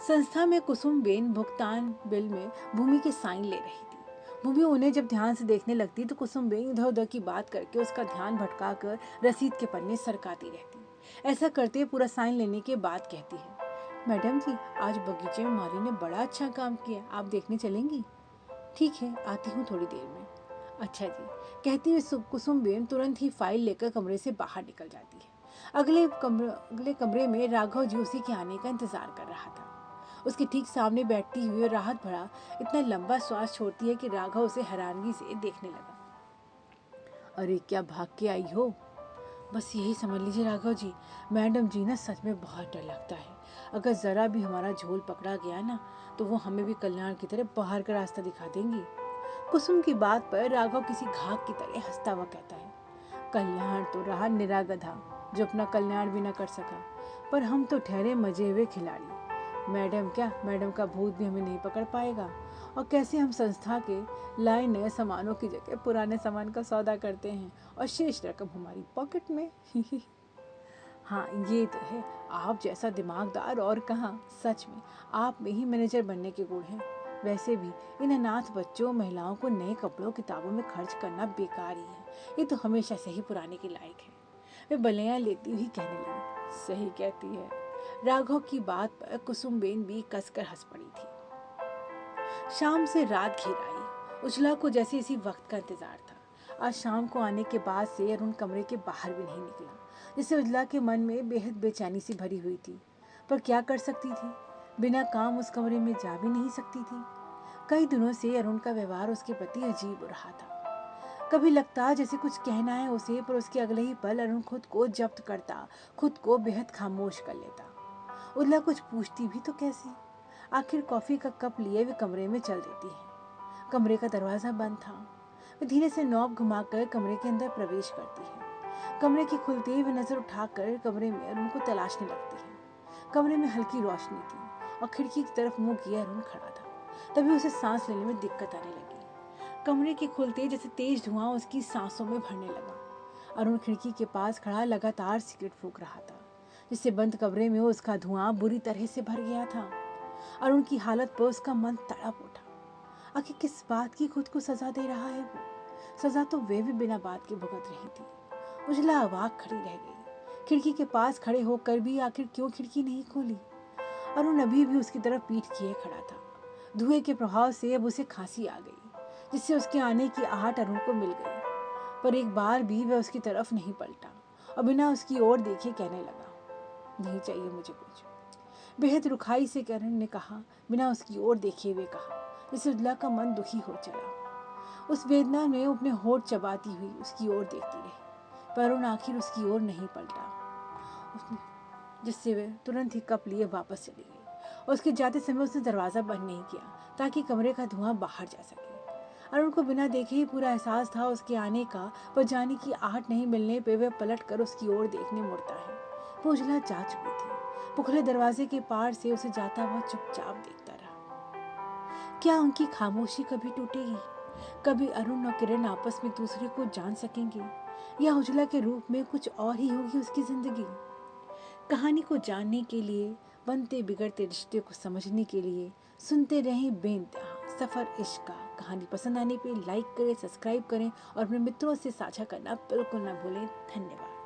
संस्था में कुसुमबेन भुगतान बिल में भूमि के साइन ले रही थी। भूमि उन्हें जब ध्यान से देखने लगती तो कुसुमबेन इधर उधर की बात करके उसका ध्यान भटका कर रसीद के पन्ने सरकाती रहती। ऐसा करते पूरा साइन लेने के बाद कहती है, मैडम जी, आज बगीचे में माली ने बड़ा अच्छा काम किया, आप देखने चलेंगी? ठीक है, आती हूँ थोड़ी देर में। अच्छा जी, कहती हुई कुसुमबेन तुरंत ही फाइल लेकर कमरे से बाहर निकल जाती है। अगले कमरे में राघव जी उसी के आने का इंतजार कर रहा था। उसके ठीक सामने बैठती हुई राहत भरा इतना लंबा श्वास छोड़ती है कि राघव उसे हैरानगी से देखने लगा। अरे क्या भाग के आई हो? बस यही समझ लीजिए राघव जी, मैडम जी ना सच में बहुत डर लगता है। अगर जरा भी हमारा झोल पकड़ा गया ना तो वो हमें भी कल्याण की तरह बाहर का रास्ता दिखा देंगी। कुसुम की बात पर राघव किसी घाक की तरह हंसता हुआ कहता है, कल्याण तो रहा निरा गधा जो अपना कल्याण भी न कर सका, पर हम तो ठहरे मजे हुए खिलाड़ी। मैडम का भूत भी हमें नहीं पकड़ पाएगा। और कैसे हम संस्था के लाए नए सामानों की जगह पुराने सामान का सौदा करते हैं, और शेष रकम हमारी पॉकेट में। हाँ ये तो है, आप जैसा दिमागदार और कहाँ, सच में आप में ही मैनेजर बनने के गुण हैं। वैसे भी इन अनाथ बच्चों महिलाओं को नए कपड़ों किताबों में खर्च करना बेकार ही है, ये तो हमेशा से ही पुराने के लायक है। वे बलियां लेती हुई कहने लगी, सही कहती है। राघव की बात पर कुसुमबेन भी कसकर हंस पड़ी थी। शाम से रात घिर आई। उजला को जैसे इसी वक्त का इंतजार था। आज शाम को आने के बाद से अरुण कमरे के बाहर भी नहीं निकला, जिससे उजला के मन में बेहद बेचैनी सी भरी हुई थी। पर क्या कर सकती थी, बिना काम उस कमरे में जा भी नहीं सकती थी। कई दिनों से अरुण का व्यवहार उसके प्रति अजीब हो रहा था। कभी लगता जैसे कुछ कहना है उसे, पर उसके अगले ही पल अरुण खुद को जब्त करता, खुद को बेहद खामोश कर लेता। उजला कुछ पूछती भी तो कैसे? आखिर कॉफी का कप लिए वे कमरे में चल देती है। कमरे का दरवाजा बंद था। वे धीरे से नॉब घुमाकर कमरे के अंदर प्रवेश करती है। कमरे की खुलते ही वे नजर उठाकर कमरे में अरुण को तलाशने लगती है। कमरे में हल्की रोशनी थी और खिड़की की तरफ मुंह किए अरुण खड़ा था। तभी उसे सांस लेने में दिक्कत आने लगी। कमरे के खुलते जैसे तेज धुआं उसकी सांसों में भरने लगा। अरुण खिड़की के पास खड़ा लगातार सिगरेट फूंक रहा था, जिससे बंद कमरे में उसका धुआं बुरी तरह से भर गया था। अरुण की हालत पर उसका मन तड़प उठा। आखिर किस बात की खुद को सजा दे रहा है वो? सजा तो वे भी बिना बात के भुगत रही थी। उजला अवाक खड़ी रह गई। खिड़की के पास खड़े होकर भी आखिर क्यों खिड़की नहीं खोली? अरुण अभी भी उसकी तरफ पीठ किए खड़ा था। धुएं के प्रभाव से अब उसे खांसी आ गई, जिससे उसके आने की आहट अरुण को मिल गई। पर एक बार भी वह उसकी तरफ नहीं पलटा और बिना उसकी ओर देखे कहने लगा, नहीं चाहिए मुझे कुछ। बेहद रुखाई से करण ने कहा, बिना उसकी ओर देखे हुए कहा, जिससे उजला का मन दुखी हो चला। उस वेदना में अपने होठ चबाती हुई उसकी ओर देखती रही, पर अरुण आखिर उसकी ओर नहीं पलटा, जिससे वह तुरंत ही कप लिए वापस चली गई। और उसके जाते समय उसने दरवाज़ा बंद नहीं किया ताकि कमरे का धुआं बाहर जा सके। अरुण को बिना देखे ही पूरा एहसास था उसके आने का, पर जाने की आहट नहीं मिलने पे वह पलट कर उसकी ओर देखने मुड़ता है। वो उजला जा चुकी थी। वो खुले दरवाजे के पार से उसे जाता हुआ चुपचाप देखता रहा। क्या उनकी खामोशी कभी टूटेगी? कभी अरुण और किरण आपस में दूसरे को जान सकेंगे, या उजला के रूप में कुछ और ही होगी उसकी जिंदगी? कहानी को जानने के लिए, बनते बिगड़ते रिश्ते को समझने के लिए सुनते रहें बेइंतहा सफ़र इश्क का। कहानी पसंद आने पे लाइक करें, सब्सक्राइब करें और अपने मित्रों से साझा करना बिल्कुल ना भूलें। धन्यवाद।